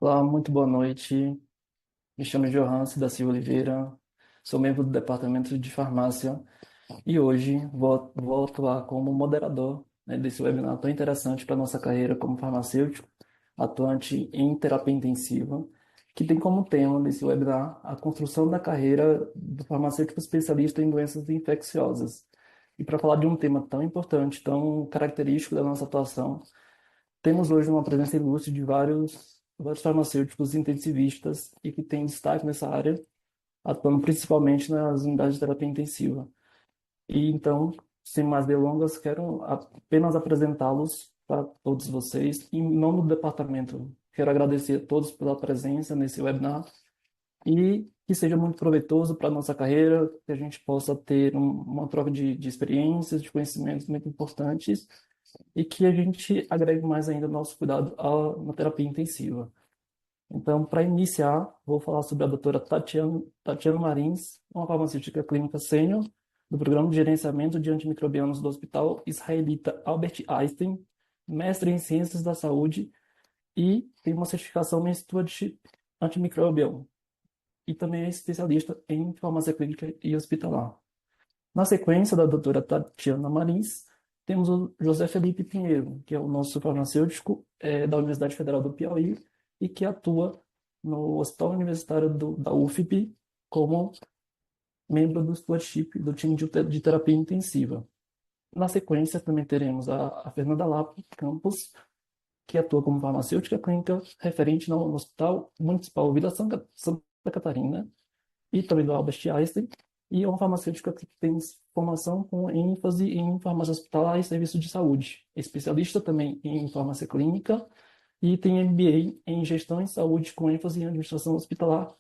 Olá, muito boa noite. Me chamo Johansi da Silva Oliveira, sou membro do Departamento de Farmácia e hoje vou atuar como moderador, né, desse webinar tão interessante para a nossa carreira como farmacêutico, atuante em terapia intensiva, que tem como tema desse webinar a construção da carreira do farmacêutico especialista em doenças infecciosas. E para falar de um tema tão importante, tão característico da nossa atuação, temos hoje uma presença ilustre de vários farmacêuticos intensivistas e que têm destaque nessa área, atuando principalmente nas unidades de terapia intensiva. E então, sem mais delongas, quero apenas apresentá-los para todos vocês. Em nome do departamento, quero agradecer a todos pela presença nesse webinar e que seja muito proveitoso para a nossa carreira, que a gente possa ter uma troca de experiências, de conhecimentos muito importantes e que a gente agregue mais ainda nosso cuidado na terapia intensiva. Então, para iniciar, vou falar sobre a doutora Tatiana Marins, uma farmacêutica clínica sênior do Programa de Gerenciamento de Antimicrobianos do Hospital Israelita Albert Einstein, mestre em Ciências da Saúde e tem uma certificação em Stewardship Antimicrobial e também é especialista em farmácia clínica e hospitalar. Na sequência da doutora Tatiana Marins, temos o José Felipe Pinheiro, que é o nosso farmacêutico da Universidade Federal do Piauí e que atua no Hospital Universitário da UFP como membro do stewardship do time de terapia intensiva. Na sequência, também teremos a Fernanda Lapo Campos, que atua como farmacêutica clínica referente no Hospital Municipal Vila Santa Catarina e também do Albert Einstein, e é uma farmacêutica que tem formação com ênfase em farmácia hospitalar e serviço de saúde. É especialista também em farmácia clínica e tem MBA em gestão em saúde com ênfase em administração hospitalar.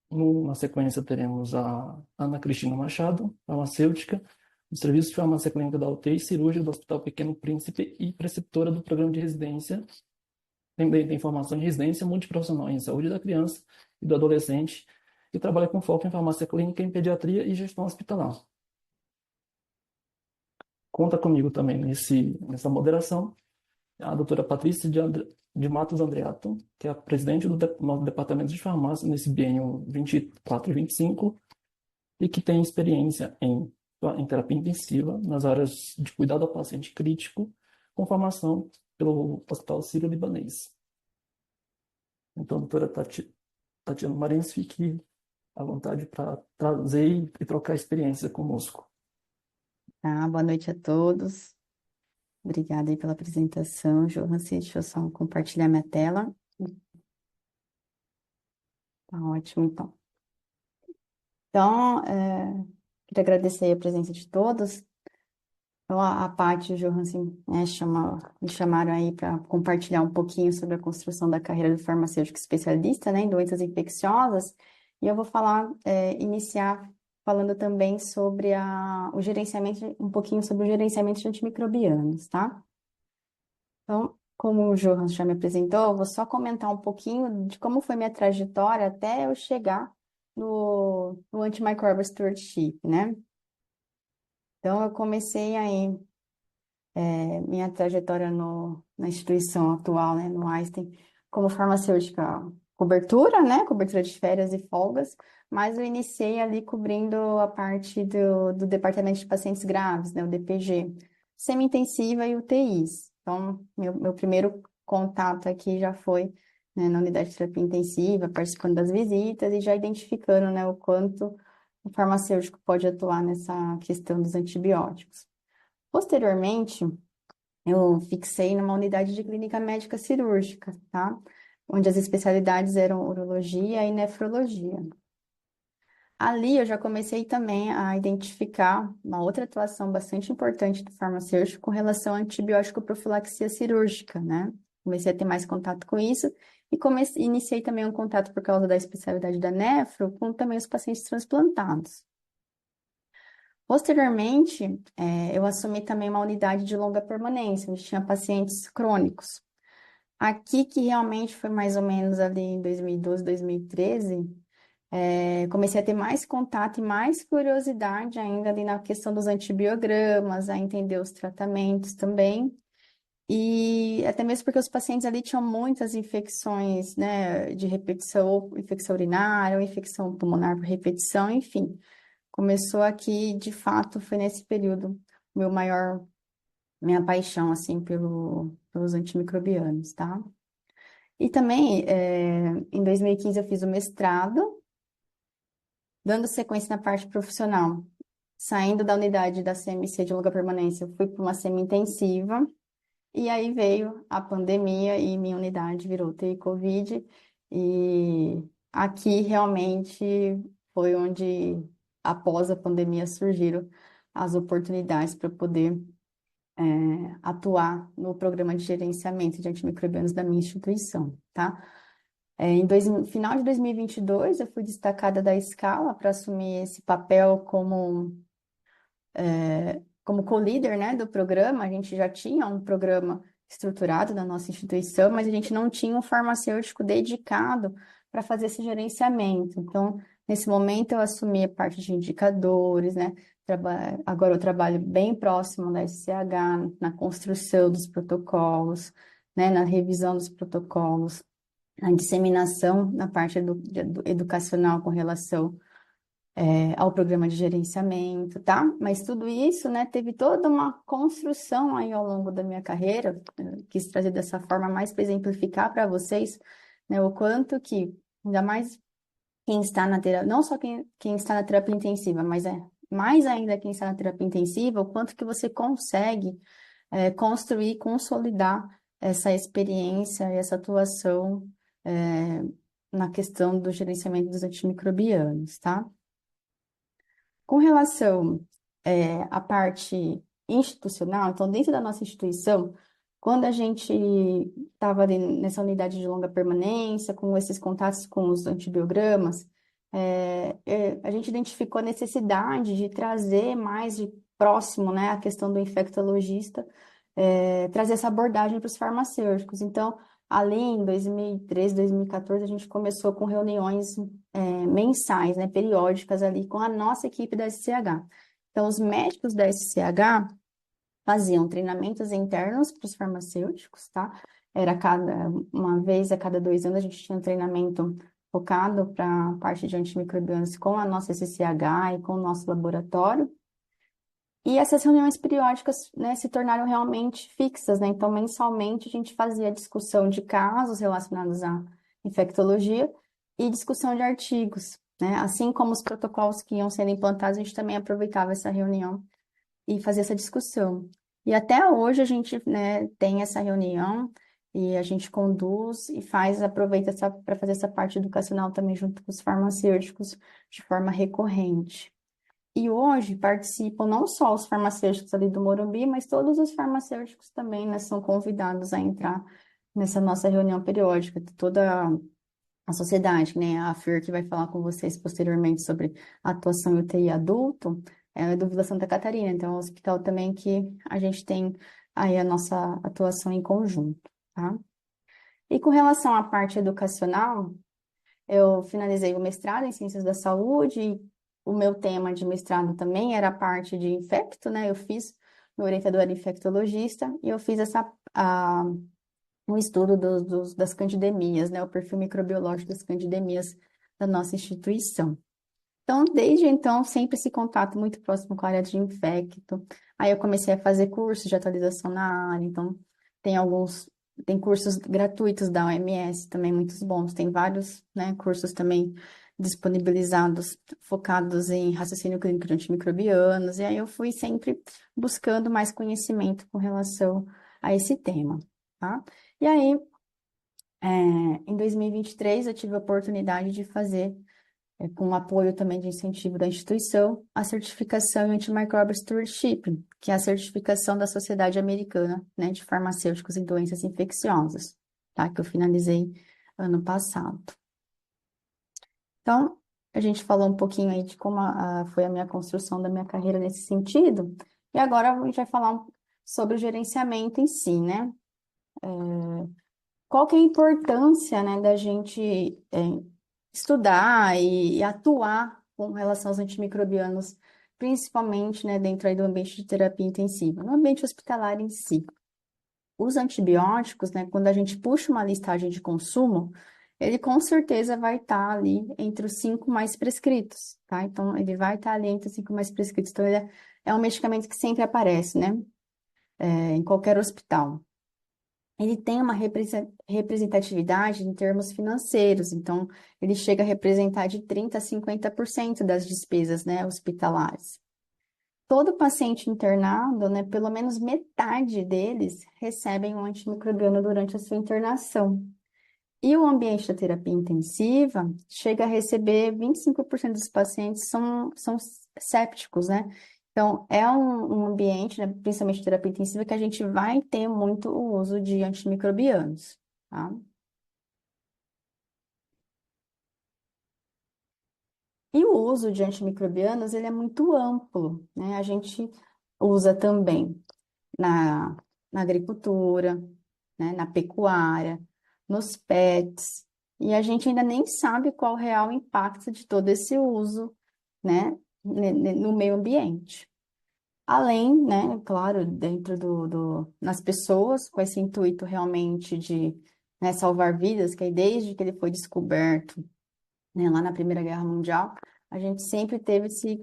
Na sequência, teremos a Ana Cristina Machado, farmacêutica, do Serviço de Farmácia Clínica da UTI Cirúrgica do Hospital Pequeno Príncipe e preceptora do programa de residência. Também tem formação em residência multiprofissional em saúde da criança e do adolescente e trabalha com foco em farmácia clínica, em pediatria e gestão hospitalar. Conta comigo também nessa moderação a doutora Patrícia de Matos Andreato, que é a presidente do nosso departamento de farmácia nesse biênio 24 e 25 e que tem experiência em terapia intensiva nas áreas de cuidado ao paciente crítico, com formação pelo Hospital Sírio-Libanês. Então, doutora Tatiana Marins, fique à vontade para trazer e trocar experiência conosco. Tá, boa noite a todos. Obrigada aí pela apresentação, Johansi. Deixa eu só compartilhar minha tela. Tá ótimo, então. Então, queria agradecer aí a presença de todos. Então, a Paty e o Johansi, né, me chamaram aí para compartilhar um pouquinho sobre a construção da carreira do farmacêutico especialista, né, em doenças infecciosas. E eu vou iniciar falando também sobre o gerenciamento, um pouquinho sobre o gerenciamento de antimicrobianos, tá? Então, como o Johan já me apresentou, eu vou só comentar um pouquinho de como foi minha trajetória até eu chegar no Antimicrobial Stewardship, né? Então, eu comecei aí minha trajetória na instituição atual, né, no Einstein, como farmacêutica cobertura, né, cobertura de férias e folgas, mas eu iniciei ali cobrindo a parte do Departamento de Pacientes Graves, né, o DPG, semi-intensiva e UTIs. Então, meu primeiro contato aqui já foi, né, na unidade de terapia intensiva, participando das visitas e já identificando, né, o quanto o farmacêutico pode atuar nessa questão dos antibióticos. Posteriormente, eu fixei numa unidade de clínica médica cirúrgica, tá? Onde as especialidades eram urologia e nefrologia. Ali eu já comecei também a identificar uma outra atuação bastante importante do farmacêutico com relação à antibiótico profilaxia cirúrgica, né? Comecei a ter mais contato com isso e iniciei também um contato por causa da especialidade da nefro com também os pacientes transplantados. Posteriormente, eu assumi também uma unidade de longa permanência, onde tinha pacientes crônicos. Aqui que realmente foi mais ou menos ali em 2012, 2013, comecei a ter mais contato e mais curiosidade ainda ali na questão dos antibiogramas, a entender os tratamentos também. E até mesmo porque os pacientes ali tinham muitas infecções, né, de repetição, ou infecção urinária, ou infecção pulmonar por repetição, enfim. Começou aqui, de fato, foi nesse período, meu maior, minha paixão, assim, pelos antimicrobianos, tá? E também, em 2015, eu fiz o mestrado, dando sequência na parte profissional. Saindo da unidade da CMC de longa permanência, eu fui para uma semi-intensiva, e aí veio a pandemia e minha unidade virou UTI Covid. E aqui realmente foi onde, após a pandemia, surgiram as oportunidades para poder atuar no programa de gerenciamento de antimicrobianos da minha instituição, tá? Final de 2022, eu fui destacada da escala para assumir esse papel como co-líder, né, do programa. A gente já tinha um programa estruturado na nossa instituição, mas a gente não tinha um farmacêutico dedicado para fazer esse gerenciamento. Então, nesse momento, eu assumi a parte de indicadores, né? Agora eu trabalho bem próximo da SCH, na construção dos protocolos, né, na revisão dos protocolos, na disseminação, na parte educacional com relação ao programa de gerenciamento, tá? Mas tudo isso, né, teve toda uma construção aí ao longo da minha carreira. Quis trazer dessa forma mais para exemplificar para vocês, né, o quanto que, ainda mais quem está na terapia, não só quem está na terapia intensiva, mas mais ainda quem está na terapia intensiva, o quanto que você consegue construir, consolidar essa experiência e essa atuação é, na questão do gerenciamento dos antimicrobianos, tá? Com relação à parte institucional, então, dentro da nossa instituição, quando a gente estava nessa unidade de longa permanência, com esses contatos com os antibiogramas, a gente identificou a necessidade de trazer mais de próximo, né, a questão do infectologista, trazer essa abordagem para os farmacêuticos. Então, ali em 2013, 2014, a gente começou com reuniões mensais, né, periódicas ali com a nossa equipe da SCH. Então, os médicos da SCH faziam treinamentos internos para os farmacêuticos, tá? Era uma vez a cada 2 anos a gente tinha um treinamento focado para a parte de antimicrobianos com a nossa SCH e com o nosso laboratório. E essas reuniões periódicas, né, se tornaram realmente fixas, né? Então, mensalmente, a gente fazia discussão de casos relacionados à infectologia e discussão de artigos, né? Assim como os protocolos que iam sendo implantados, a gente também aproveitava essa reunião e fazia essa discussão. E até hoje a gente, né, tem essa reunião e a gente conduz e aproveita para fazer essa parte educacional também junto com os farmacêuticos de forma recorrente. E hoje participam não só os farmacêuticos ali do Morumbi, mas todos os farmacêuticos também, né, são convidados a entrar nessa nossa reunião periódica. Toda a sociedade, né, a FIR, que vai falar com vocês posteriormente sobre a atuação em UTI adulto, é do Vila Santa Catarina. Então, é um hospital também que a gente tem aí a nossa atuação em conjunto, tá? E com relação à parte educacional, eu finalizei o mestrado em Ciências da Saúde, e o meu tema de mestrado também era a parte de infecto, né? Eu fiz, meu orientador era infectologista, e eu fiz um estudo das candidemias, né? O perfil microbiológico das candidemias da nossa instituição. Então, desde então, sempre esse contato muito próximo com a área de infecto. Aí eu comecei a fazer cursos de atualização na área, então tem tem cursos gratuitos da OMS também, muitos bons. Tem vários, né, cursos também disponibilizados, focados em raciocínio clínico de antimicrobianos, e aí eu fui sempre buscando mais conhecimento com relação a esse tema, tá? E aí, em 2023, eu tive a oportunidade de fazer com o apoio também de incentivo da instituição, a certificação em Antimicrobial Stewardship, que é a certificação da Sociedade Americana, né, de Farmacêuticos em Doenças Infecciosas, tá? Que eu finalizei ano passado. Então, a gente falou um pouquinho aí de como foi a minha construção da minha carreira nesse sentido, e agora a gente vai falar sobre o gerenciamento em si, né? Qual que é a importância, né, da gente estudar e atuar com relação aos antimicrobianos, principalmente, né, dentro aí do ambiente de terapia intensiva, no ambiente hospitalar em si. Os antibióticos, né, quando a gente puxa uma listagem de consumo, ele com certeza vai estar ali entre os 5 mais prescritos, tá? Então, ele vai estar ali entre os 5 mais prescritos. Então, é um medicamento que sempre aparece, né, em qualquer hospital. Ele tem uma representatividade em termos financeiros, então, ele chega a representar de 30% a 50% das despesas, né, hospitalares. Todo paciente internado, né, pelo menos metade deles recebem um antimicrobiano durante a sua internação. E o ambiente da terapia intensiva chega a receber 25% dos pacientes são sépticos, né? Então, é um ambiente, né, principalmente terapia intensiva, que a gente vai ter muito o uso de antimicrobianos, tá? E o uso de antimicrobianos, ele é muito amplo, né? A gente usa também na, na agricultura, né, na pecuária, nos pets, e a gente ainda nem sabe qual o real impacto de todo esse uso, né, no meio ambiente. Além, né, claro, dentro nas pessoas, com esse intuito realmente de, né, salvar vidas, que aí desde que ele foi descoberto, né, lá na Primeira Guerra Mundial, a gente sempre teve esse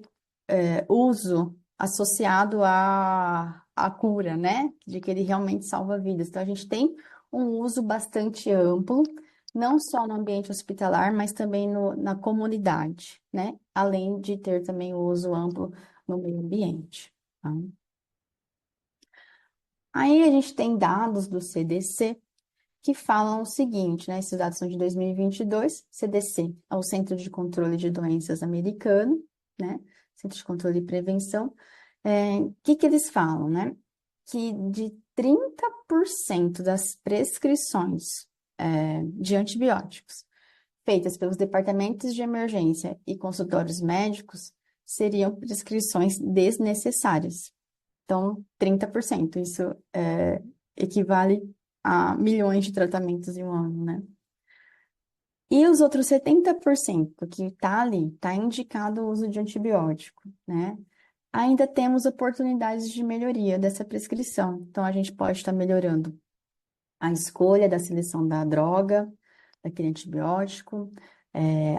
uso associado à cura, né? De que ele realmente salva vidas. Então, a gente tem um uso bastante amplo, não só no ambiente hospitalar, mas também na comunidade, né? Além de ter também o uso amplo no meio ambiente, tá? Aí a gente tem dados do CDC que falam o seguinte, né? Esses dados são de 2022, CDC é o Centro de Controle de Doenças americano, né? Centro de Controle e Prevenção. O que que eles falam, né? Que de 30% das prescrições de antibióticos feitas pelos departamentos de emergência e consultórios médicos seriam prescrições desnecessárias. Então, 30%, isso equivale a milhões de tratamentos em um ano, né? E os outros 70% que está ali, está indicado o uso de antibiótico, né? Ainda temos oportunidades de melhoria dessa prescrição. Então, a gente pode estar melhorando a escolha da seleção da droga, daquele antibiótico,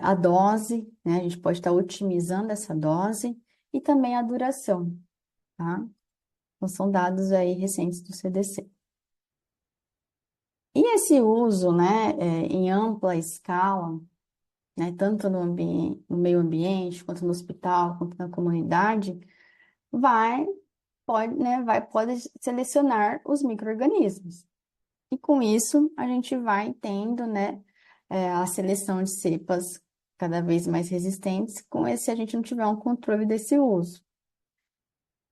a dose, né? A gente pode estar otimizando essa dose e também a duração, tá? Então, são dados aí recentes do CDC. E esse uso, né, em ampla escala, né, tanto no meio ambiente, quanto no hospital, quanto na comunidade, pode selecionar os micro-organismos. E com isso, a gente vai tendo, né, a seleção de cepas cada vez mais resistentes, se a gente não tiver um controle desse uso.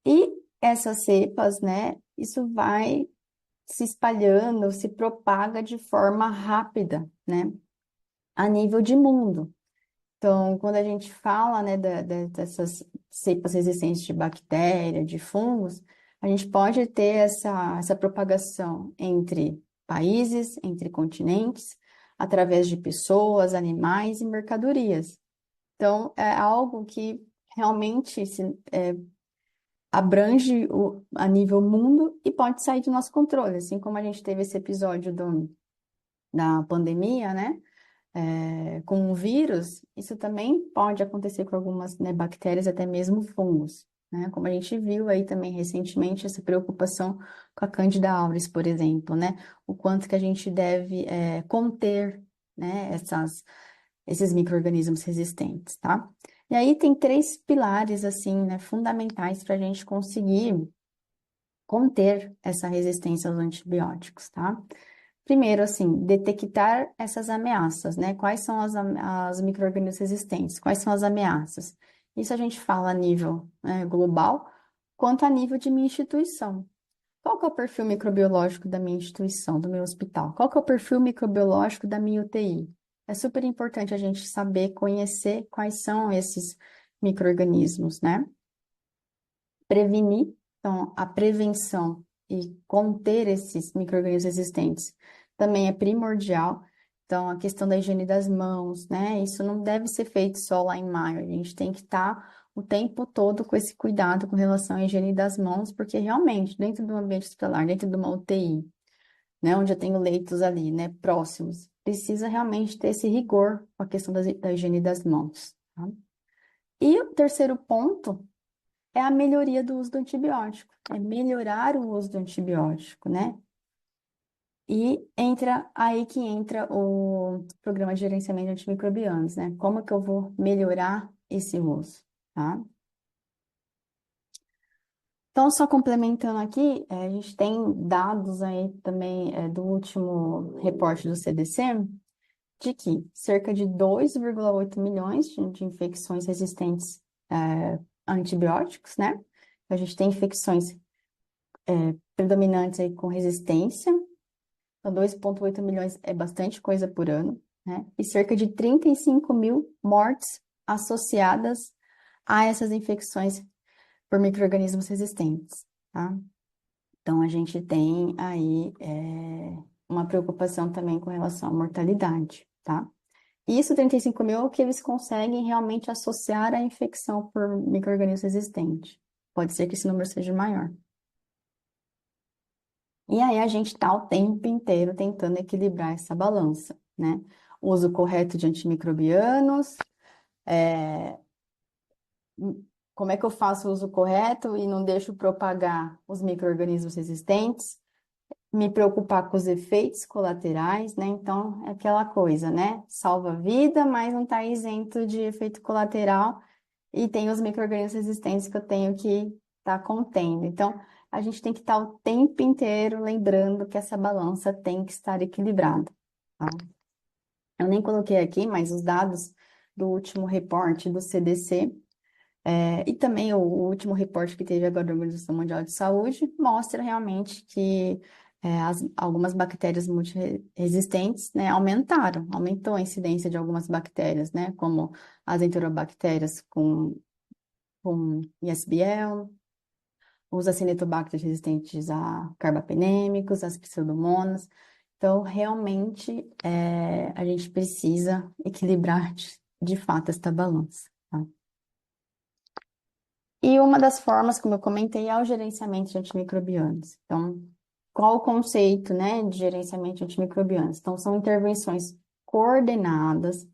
E essas cepas, né, isso vai se espalhando, se propaga de forma rápida, né, a nível de mundo. Então, quando a gente fala, né, dessas cepas resistentes de bactéria, de fungos, a gente pode ter essa propagação entre países, entre continentes, através de pessoas, animais e mercadorias. Então, é algo que realmente abrange a nível mundo e pode sair do nosso controle, assim como a gente teve esse episódio da pandemia, né? Com o vírus, isso também pode acontecer com algumas, né, bactérias, até mesmo fungos, né? Como a gente viu aí também recentemente essa preocupação com a Candida auris, por exemplo, né? O quanto que a gente deve conter, né, esses micro-organismos resistentes, tá? E aí tem 3 pilares, assim, né, fundamentais para a gente conseguir conter essa resistência aos antibióticos, tá? Primeiro, assim, detectar essas ameaças, né? Quais são as micro-organismos resistentes? Quais são as ameaças? Isso a gente fala a nível, né, global, quanto a nível de minha instituição. Qual que é o perfil microbiológico da minha instituição, do meu hospital? Qual que é o perfil microbiológico da minha UTI? É super importante a gente saber, conhecer quais são esses micro-organismos, né? Prevenir, então, a prevenção e conter esses micro-organismos resistentes também é primordial. Então, a questão da higiene das mãos, né? Isso não deve ser feito só lá em maio. A gente tem que estar o tempo todo com esse cuidado com relação à higiene das mãos, porque realmente, dentro do ambiente hospitalar, dentro de uma UTI, né, onde eu tenho leitos ali, né, próximos, precisa realmente ter esse rigor com a questão da higiene das mãos, tá? E o terceiro ponto é a melhoria do uso do antibiótico, é melhorar o uso do antibiótico, né? E entra aí que entra o programa de gerenciamento de antimicrobianos, né? Como que eu vou melhorar esse uso, tá? Então, só complementando aqui, a gente tem dados aí também do último reporte do CDC, de que cerca de 2,8 milhões de infecções resistentes a antibióticos, né? A gente tem infecções predominantes aí com resistência, então 2,8 milhões é bastante coisa por ano, né? E cerca de 35 mil mortes associadas a essas infecções por micro-organismos resistentes, tá? Então, a gente tem aí uma preocupação também com relação à mortalidade, tá? Isso, 35 mil, é o que eles conseguem realmente associar à infecção por micro-organismos resistentes. Pode ser que esse número seja maior. E aí, a gente está o tempo inteiro tentando equilibrar essa balança, né? O uso correto de antimicrobianos, é, como é que eu faço o uso correto e não deixo propagar os micro-organismos resistentes? Me preocupar com os efeitos colaterais, né? Então, é aquela coisa, né? Salva a vida, mas não está isento de efeito colateral e tem os micro-organismos resistentes que eu tenho que estar contendo. Então, a gente tem que estar o tempo inteiro lembrando que essa balança tem que estar equilibrada, tá? Eu nem coloquei aqui, mas os dados do último reporte do CDC e também o último reporte que teve agora da Organização Mundial de Saúde mostra realmente que algumas bactérias multiresistentes, né, aumentou a incidência de algumas bactérias, né, como as enterobactérias com ISBL, os acinetobacter resistentes a carbapenêmicos, as pseudomonas. Então, realmente, a gente precisa equilibrar de fato esta balança, tá? E uma das formas, como eu comentei, é o gerenciamento de antimicrobianos. Então, qual o conceito, né, de gerenciamento de antimicrobianos? Então, são intervenções coordenadas,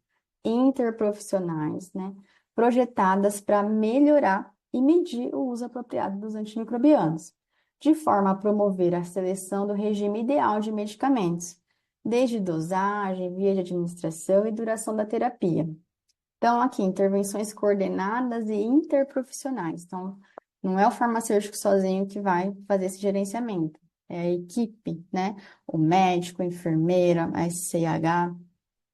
interprofissionais, né, projetadas para melhorar e medir o uso apropriado dos antimicrobianos, de forma a promover a seleção do regime ideal de medicamentos, desde dosagem, via de administração e duração da terapia. Então, aqui, intervenções coordenadas e interprofissionais. Então, não é o farmacêutico sozinho que vai fazer esse gerenciamento, é a equipe, né? O médico, a enfermeira, a SCH,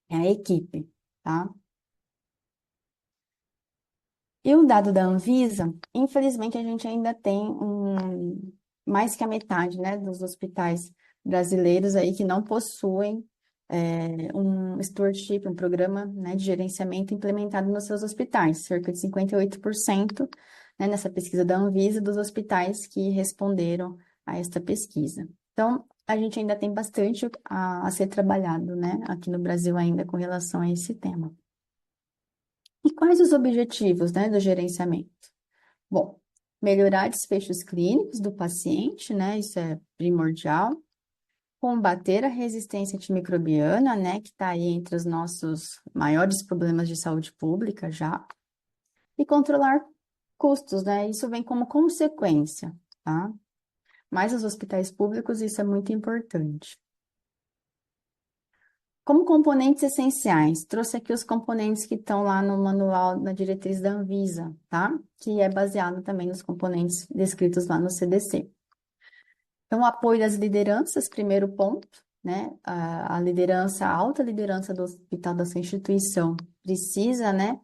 é a equipe, tá? E o dado da Anvisa, infelizmente, a gente ainda tem mais que a metade, né, dos hospitais brasileiros aí que não possuem um stewardship, um programa, né, de gerenciamento implementado nos seus hospitais. Cerca de 58%, né, nessa pesquisa da Anvisa, dos hospitais que responderam a esta pesquisa. Então, a gente ainda tem bastante a ser trabalhado, né, aqui no Brasil ainda com relação a esse tema. E quais os objetivos, né, do gerenciamento? Bom, melhorar desfechos clínicos do paciente, né, isso é primordial. Combater a resistência antimicrobiana, né, que está aí entre os nossos maiores problemas de saúde pública já. E controlar custos, né, isso vem como consequência, tá? Mas os hospitais públicos, isso é muito importante. Como componentes essenciais, trouxe aqui os componentes que estão lá no manual, na diretriz da Anvisa, tá? Que é baseado também nos componentes descritos lá no CDC. Então, o apoio das lideranças, primeiro ponto, né? A liderança, a alta liderança do hospital da sua instituição precisa, né?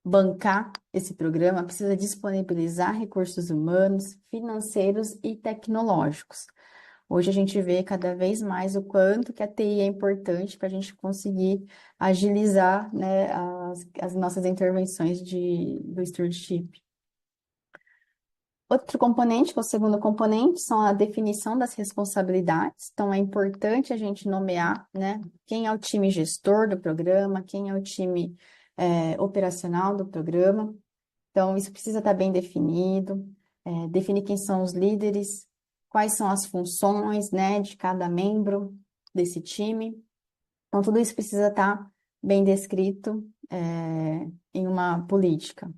Bancar esse programa, precisa disponibilizar recursos humanos, financeiros e tecnológicos. Hoje a gente vê cada vez mais o quanto que a TI é importante para a gente conseguir agilizar, né, as nossas intervenções do stewardship. Outro componente, que é o segundo componente, são a definição das responsabilidades. Então, é importante a gente nomear, né, quem é o time gestor do programa, quem é o time operacional do programa. Então, isso precisa estar bem definido, definir quem são os líderes, quais são as funções, né, de cada membro desse time. Então, tudo isso precisa estar bem descrito, em uma política.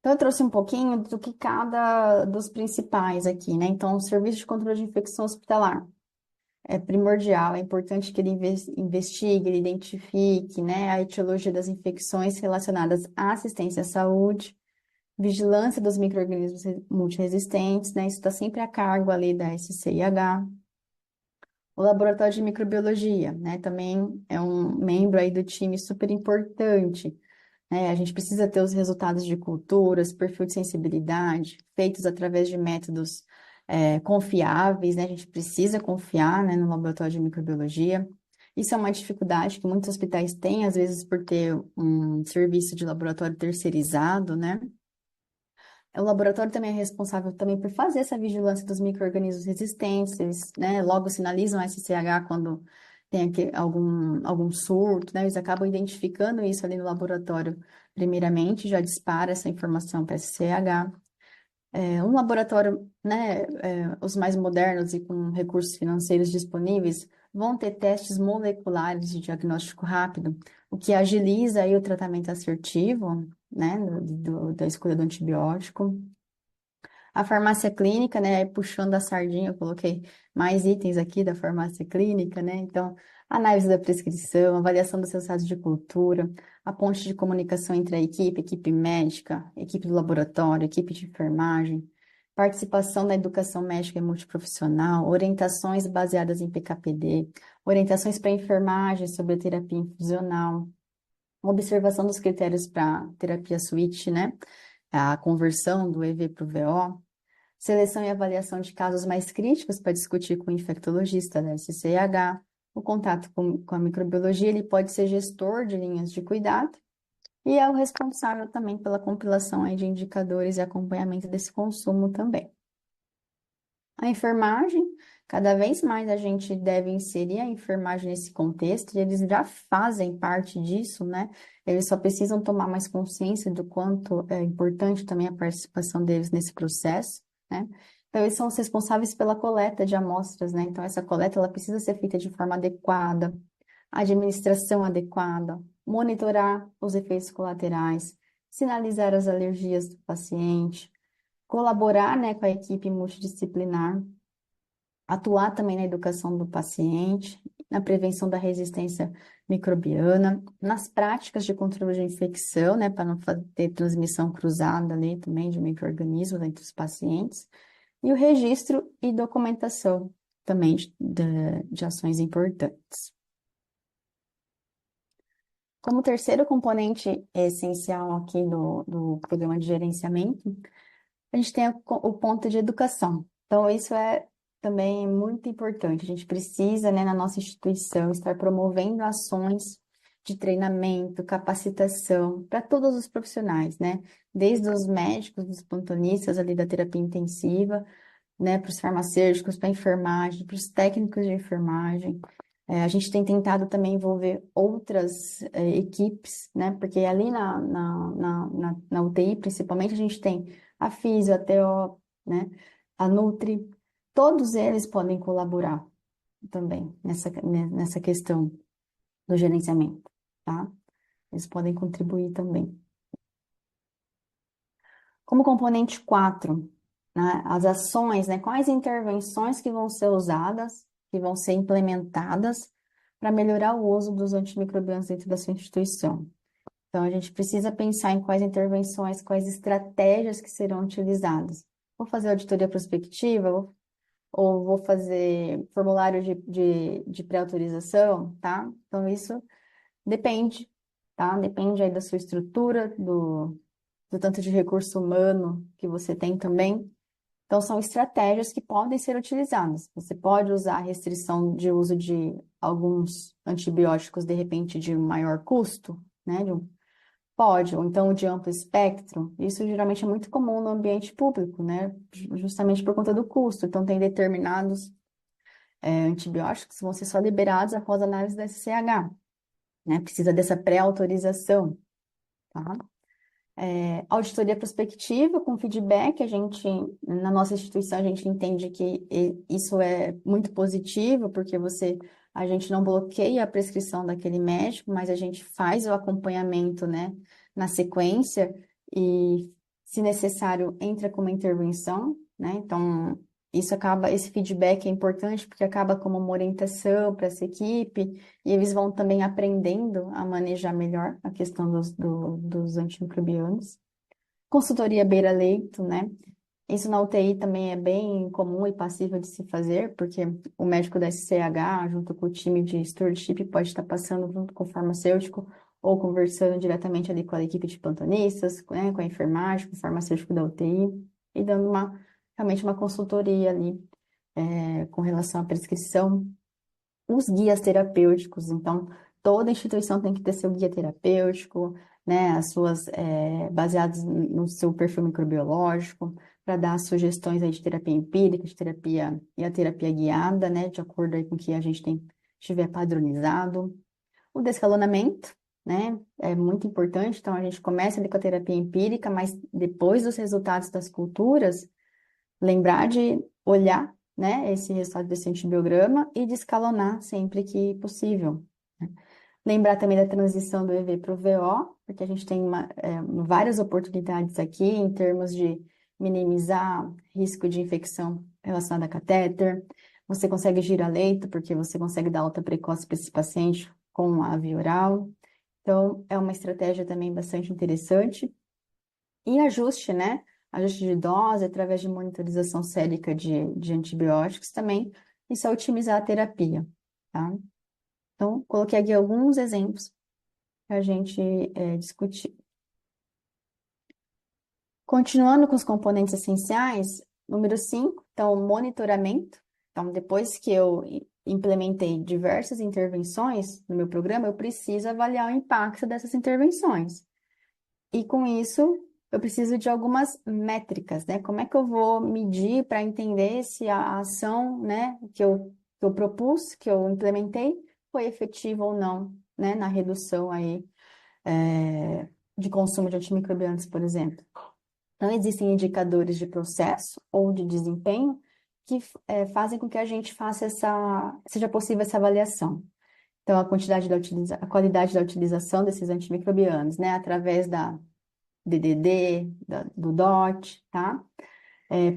Então, eu trouxe um pouquinho do que cada dos principais aqui, né? Então, o serviço de controle de infecção hospitalar é primordial, é importante que ele investigue, ele identifique, né, a etiologia das infecções relacionadas à assistência à saúde, vigilância dos micro-organismos multiresistentes, né? Isso está sempre a cargo ali da SCIH. O laboratório de microbiologia, né, também é um membro aí do time super importante, né? A gente precisa ter os resultados de culturas, perfil de sensibilidade, feitos através de métodos confiáveis, né? A gente precisa confiar, né, no laboratório de microbiologia. Isso é uma dificuldade que muitos hospitais têm, às vezes por ter um serviço de laboratório terceirizado, né? O laboratório também é responsável também por fazer essa vigilância dos micro-organismos resistentes, eles, né, logo sinalizam a SCH quando tem aqui algum surto, né, eles acabam identificando isso ali no laboratório primeiramente, já dispara essa informação para a SCH. Um laboratório, né, os mais modernos e com recursos financeiros disponíveis, vão ter testes moleculares de diagnóstico rápido, o que agiliza aí o tratamento assertivo, né, da escolha do antibiótico. A farmácia clínica, né, aí puxando a sardinha, eu coloquei mais itens aqui da farmácia clínica, né, então, análise da prescrição, avaliação dos resultados de cultura, a ponte de comunicação entre a equipe médica, equipe do laboratório, equipe de enfermagem, participação na educação médica e multiprofissional, orientações baseadas em PKPD, orientações para enfermagem sobre a terapia infusional, observação dos critérios para terapia switch, né, a conversão do EV para o VO, seleção e avaliação de casos mais críticos para discutir com o infectologista da SCH. O contato com a microbiologia, ele pode ser gestor de linhas de cuidado e é o responsável também pela compilação aí de indicadores e acompanhamento desse consumo também. A enfermagem, cada vez mais a gente deve inserir a enfermagem nesse contexto, e eles já fazem parte disso, né? Eles só precisam tomar mais consciência do quanto é importante também a participação deles nesse processo, né? Então, eles são os responsáveis pela coleta de amostras, né? Então, essa coleta, ela precisa ser feita de forma adequada, administração adequada, monitorar os efeitos colaterais, sinalizar as alergias do paciente, colaborar, né, com a equipe multidisciplinar, atuar também na educação do paciente, na prevenção da resistência microbiana, nas práticas de controle de infecção, né, para não ter transmissão cruzada ali também de micro-organismos entre os pacientes, e o registro e documentação também de ações importantes. Como terceiro componente essencial aqui do programa de gerenciamento, a gente tem o ponto de educação. Então, isso é também muito importante. A gente precisa, né, na nossa instituição, estar promovendo ações de treinamento, capacitação para todos os profissionais, né? Desde os médicos, dos plantonistas ali da terapia intensiva, né, para os farmacêuticos, para a enfermagem, para os técnicos de enfermagem. A gente tem tentado também envolver outras equipes, né? Porque ali na UTI, principalmente, a gente tem a Físio, a TO, né? A Nutri, todos eles podem colaborar também nessa questão do gerenciamento, tá? Eles podem contribuir também. Como componente 4, né, as ações, né, quais intervenções que vão ser usadas, que vão ser implementadas para melhorar o uso dos antimicrobianos dentro da sua instituição. Então, a gente precisa pensar em quais intervenções, quais estratégias que serão utilizadas. Vou fazer auditoria prospectiva, ou vou fazer formulário de pré-autorização, tá? Então, isso depende, tá? Depende aí da sua estrutura, do tanto de recurso humano que você tem também. Então, são estratégias que podem ser utilizadas. Você pode usar a restrição de uso de alguns antibióticos, de repente, de maior custo, né? Pode, ou então de amplo espectro. Isso geralmente é muito comum no ambiente público, né? Justamente por conta do custo. Então, tem determinados antibióticos que vão ser só liberados após a análise da SCH, né? Precisa dessa pré-autorização, tá? Auditoria prospectiva com feedback, na nossa instituição, a gente entende que isso é muito positivo, porque a gente não bloqueia a prescrição daquele médico, mas a gente faz o acompanhamento, né, na sequência e, se necessário, entra com uma intervenção, né? Então, esse feedback é importante porque acaba como uma orientação para essa equipe e eles vão também aprendendo a manejar melhor a questão dos antimicrobianos. Consultoria beira-leito, né? Isso na UTI também é bem comum e passível de se fazer, porque o médico da SCH, junto com o time de stewardship, pode estar passando junto com o farmacêutico ou conversando diretamente ali com a equipe de plantonistas, né, com a enfermagem, com o farmacêutico da UTI, e dando realmente uma consultoria ali, com relação à prescrição, os guias terapêuticos. Então, toda instituição tem que ter seu guia terapêutico, né, baseados no seu perfil microbiológico, para dar sugestões aí de terapia empírica, de terapia e a terapia guiada, né, de acordo aí com o que a gente tiver padronizado. O descalonamento, né, é muito importante. Então, a gente começa ali com a terapia empírica, mas depois dos resultados das culturas, lembrar de olhar, né, esse resultado desse antibiograma e de escalonar sempre que possível, né? Lembrar também da transição do EV para o VO, porque a gente tem várias oportunidades aqui em termos de minimizar risco de infecção relacionada a catéter. Você consegue girar leito, porque você consegue dar alta precoce para esse paciente com a via oral. Então, é uma estratégia também bastante interessante. E ajuste, né? Ajuste de dose através de monitorização sérica de antibióticos também. Isso é otimizar a terapia, tá? Então, coloquei aqui alguns exemplos para a gente discutir. Continuando com os componentes essenciais, número 5, então, monitoramento. Então, depois que eu implementei diversas intervenções no meu programa, eu preciso avaliar o impacto dessas intervenções. E com isso, eu preciso de algumas métricas, né? Como é que eu vou medir para entender se a ação, né, que eu propus, que eu implementei, foi efetiva ou não, né, na redução aí, de consumo de antimicrobianos, por exemplo. Então, existem indicadores de processo ou de desempenho que fazem com que a gente seja possível essa avaliação. Então, a qualidade da utilização desses antimicrobianos, né, através da DDD, do DOT, tá?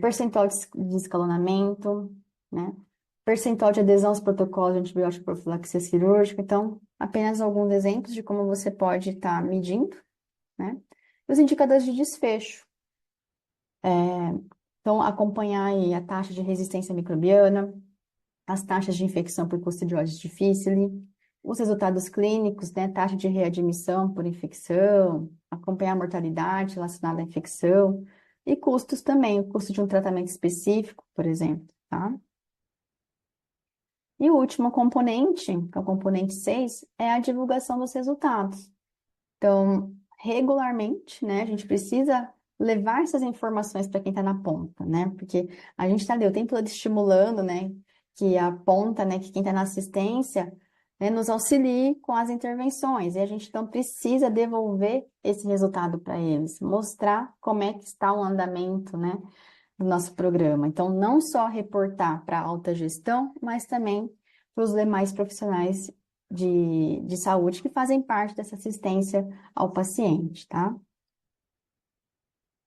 Percentual de escalonamento, né? Percentual de adesão aos protocolos de antibiótico profilaxia cirúrgica. Então, apenas alguns exemplos de como você pode estar medindo, né? Os indicadores de desfecho. Então, acompanhar aí a taxa de resistência microbiana, as taxas de infecção por Clostridiose difficile, os resultados clínicos, né, taxa de readmissão por infecção, acompanhar a mortalidade relacionada à infecção e custos também, o custo de um tratamento específico, por exemplo, tá? E o último componente, que é o componente 6, é a divulgação dos resultados. Então, regularmente, né, a gente precisa levar essas informações para quem está na ponta, né? Porque a gente está ali o tempo todo estimulando, né, que a ponta, né, que quem está na assistência, né, nos auxilie com as intervenções. E a gente então precisa devolver esse resultado para eles, mostrar como é que está o andamento, né, do nosso programa. Então, não só reportar para a alta gestão, mas também para os demais profissionais de saúde que fazem parte dessa assistência ao paciente, tá?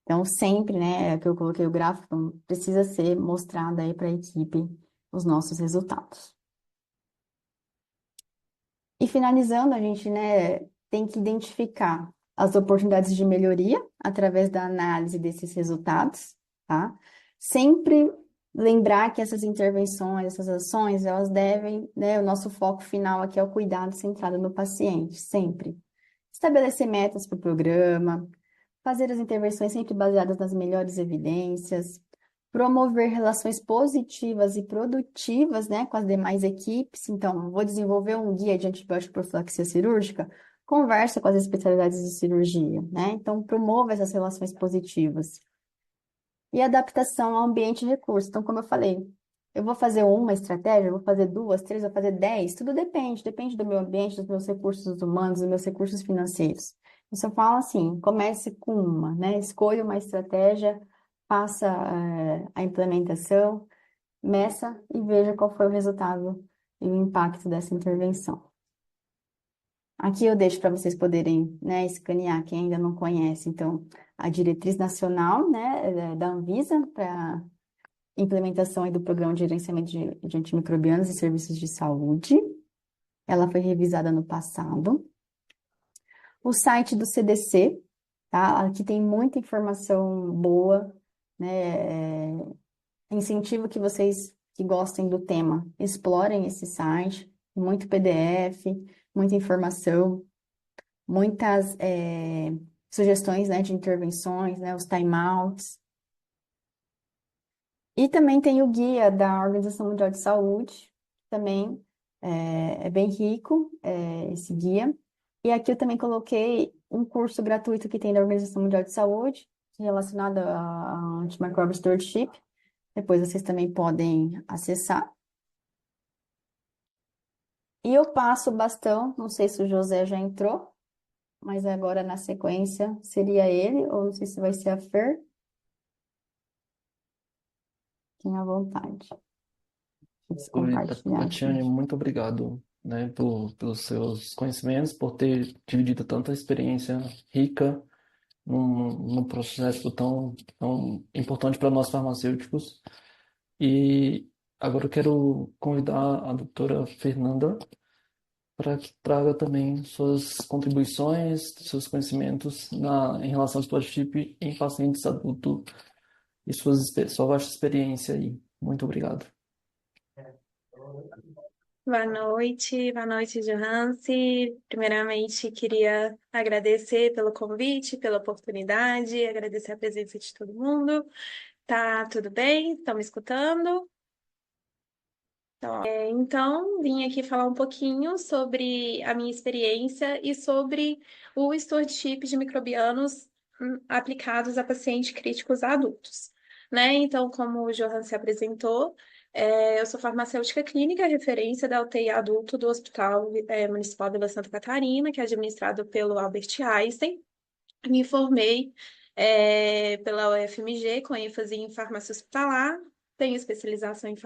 Então, sempre, né, que eu coloquei o gráfico, então, precisa ser mostrado aí para a equipe os nossos resultados. E finalizando, a gente, né, tem que identificar as oportunidades de melhoria através da análise desses resultados, tá? Sempre lembrar que essas intervenções, essas ações, elas devem, né, o nosso foco final aqui é o cuidado centrado no paciente, sempre. Estabelecer metas para o programa, fazer as intervenções sempre baseadas nas melhores evidências, promover relações positivas e produtivas, né, com as demais equipes. Então, vou desenvolver um guia de antibiótico profilaxia cirúrgica, conversa com as especialidades de cirurgia, né? Então, promova essas relações positivas. E adaptação ao ambiente e recurso. Então, como eu falei, eu vou fazer uma estratégia, eu vou fazer duas, três, vou fazer 10, tudo depende do meu ambiente, dos meus recursos humanos, dos meus recursos financeiros. Eu só falo assim, comece com uma, né? Escolha uma estratégia, faça, a implementação, meça e veja qual foi o resultado e o impacto dessa intervenção. Aqui eu deixo para vocês poderem, né, escanear, quem ainda não conhece. Então, a diretriz nacional, né, da Anvisa para implementação aí do Programa de Gerenciamento de Antimicrobianos e Serviços de Saúde. Ela foi revisada no passado. O site do CDC, tá? Aqui tem muita informação boa, né? Incentivo que vocês que gostem do tema explorem esse site. Muito PDF, muita informação, muitas sugestões, né, de intervenções, né, os timeouts. E também tem o guia da Organização Mundial de Saúde, também é bem rico, esse guia. E aqui eu também coloquei um curso gratuito que tem da Organização Mundial de Saúde, relacionado a Antimicrobial Stewardship. Depois vocês também podem acessar. E eu passo o bastão, não sei se o José já entrou, mas agora na sequência seria ele, ou não sei se vai ser a Fer. Tenha vontade. Deixa eu Oi, compartilhar aqui. Tatiane, muito obrigado, né, pelos seus conhecimentos, por ter dividido tanta experiência rica num processo tão importante para nós farmacêuticos. E agora eu quero convidar a doutora Fernanda para que traga também suas contribuições, seus conhecimentos em relação ao stewardship em pacientes adultos e sua vasta experiência aí. Muito obrigado. Boa noite, Johansi. Primeiramente, queria agradecer pelo convite, pela oportunidade, agradecer a presença de todo mundo. Tá tudo bem? Estão me escutando? Então, vim aqui falar um pouquinho sobre a minha experiência e sobre o stewardship de microbianos aplicados a pacientes críticos adultos, né? Então, como o Johan se apresentou, eu sou farmacêutica clínica, referência da UTI adulto do Hospital Municipal Vila Santa Catarina, que é administrado pelo Albert Einstein. Me formei pela UFMG com ênfase em farmácia hospitalar, tenho especialização em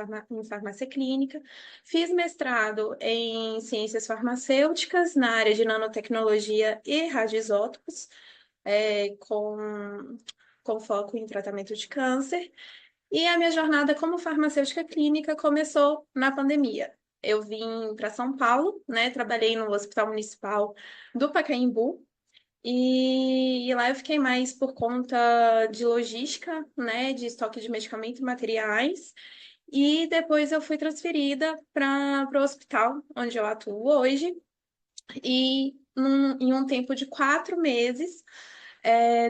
farmácia clínica, fiz mestrado em ciências farmacêuticas na área de nanotecnologia e radioisótopos, com foco em tratamento de câncer, e a minha jornada como farmacêutica clínica começou na pandemia. Eu vim para São Paulo, né? Trabalhei no Hospital Municipal do Pacaembu, e lá eu fiquei mais por conta de logística, né, de estoque de medicamentos e materiais. E depois eu fui transferida para o hospital onde eu atuo hoje. E em um tempo de 4 meses,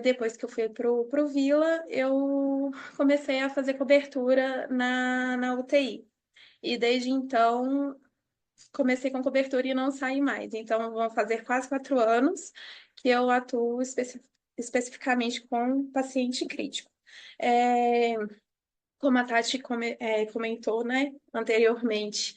depois que eu fui para o Vila, eu comecei a fazer cobertura na UTI. E desde então comecei com cobertura e não saí mais. Então, vão fazer quase 4 anos que eu atuo especificamente com paciente crítico. É, como a Tati comentou, né, anteriormente,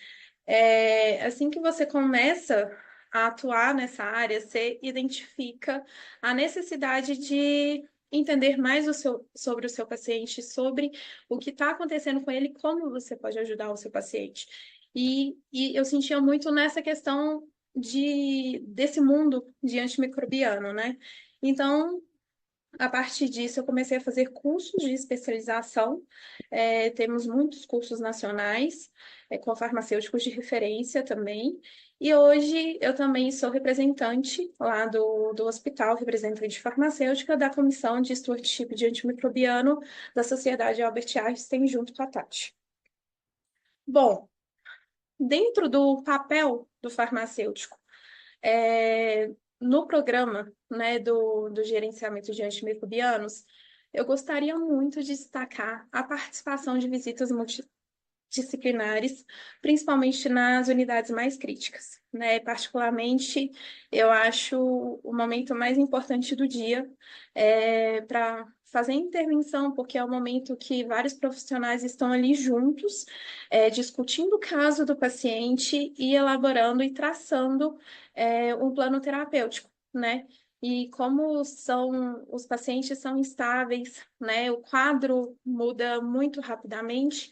assim que você começa a atuar nessa área, você identifica a necessidade de entender mais sobre o seu paciente, sobre o que está acontecendo com ele, como você pode ajudar o seu paciente. E eu sentia muito nessa questão desse mundo de antimicrobiano, né? Então, a partir disso, eu comecei a fazer cursos de especialização. Temos muitos cursos nacionais, com farmacêuticos de referência também. E hoje eu também sou representante lá do hospital, representante farmacêutica da Comissão de Stewardship de Antimicrobiano da Sociedade Albert Einstein, junto com a Tati. Bom, dentro do papel do farmacêutico, no programa, né, do gerenciamento de antimicrobianos, eu gostaria muito de destacar a participação de visitas multidisciplinares, principalmente nas unidades mais críticas, né? Particularmente, eu acho o momento mais importante do dia para fazer intervenção, porque é o momento que vários profissionais estão ali juntos, discutindo o caso do paciente e elaborando e traçando um plano terapêutico, né? e como os pacientes são instáveis, né? O quadro muda muito rapidamente.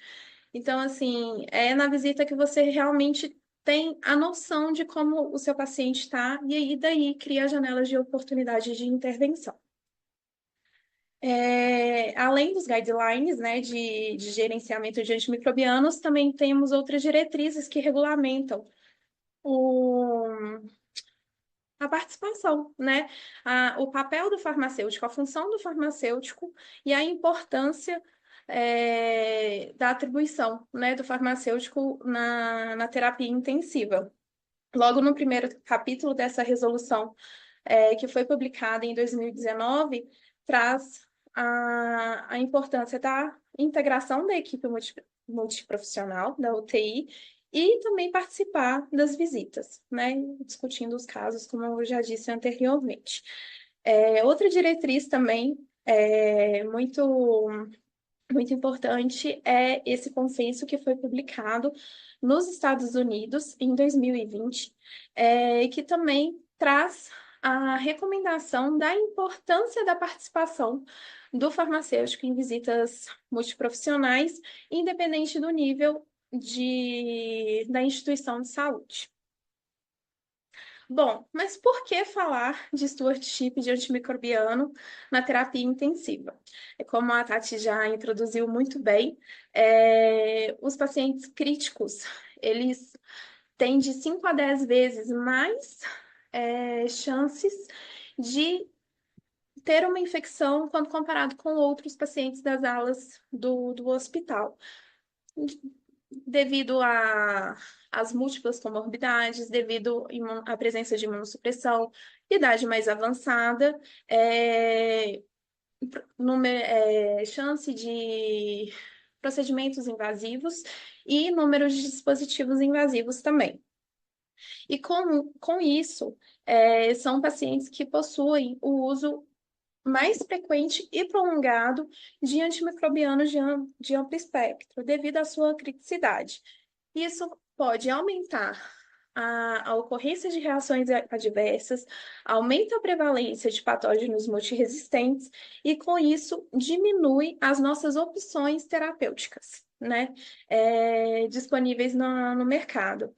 Então, assim, é na visita que você realmente tem a noção de como o seu paciente está, e aí daí cria janelas de oportunidade de intervenção. Além dos guidelines, né, de gerenciamento de antimicrobianos, também temos outras diretrizes que regulamentam o, a participação, né, o papel do farmacêutico, a função do farmacêutico e a importância da atribuição, né, do farmacêutico na terapia intensiva. Logo no primeiro capítulo dessa resolução, que foi publicada em 2019, traz a importância da integração da equipe multiprofissional, da UTI, e também participar das visitas, né? Discutindo os casos, como eu já disse anteriormente. Outra diretriz também muito importante é esse consenso que foi publicado nos Estados Unidos em 2020, que também traz a recomendação da importância da participação do farmacêutico em visitas multiprofissionais, independente do nível da instituição de saúde. Bom, mas por que falar de stewardship de antimicrobiano na terapia intensiva? Como a Tati já introduziu muito bem, os pacientes críticos, eles têm de 5 a 10 vezes mais chances de ter uma infecção quando comparado com outros pacientes das alas do hospital, devido às múltiplas comorbidades, devido à presença de imunossupressão, idade mais avançada, chance de procedimentos invasivos e números de dispositivos invasivos também. E com isso, são pacientes que possuem o uso mais frequente e prolongado de antimicrobianos de amplo espectro, devido à sua criticidade. Isso pode aumentar a ocorrência de reações adversas, aumenta a prevalência de patógenos multiresistentes e, com isso, diminui as nossas opções terapêuticas, né, disponíveis no mercado.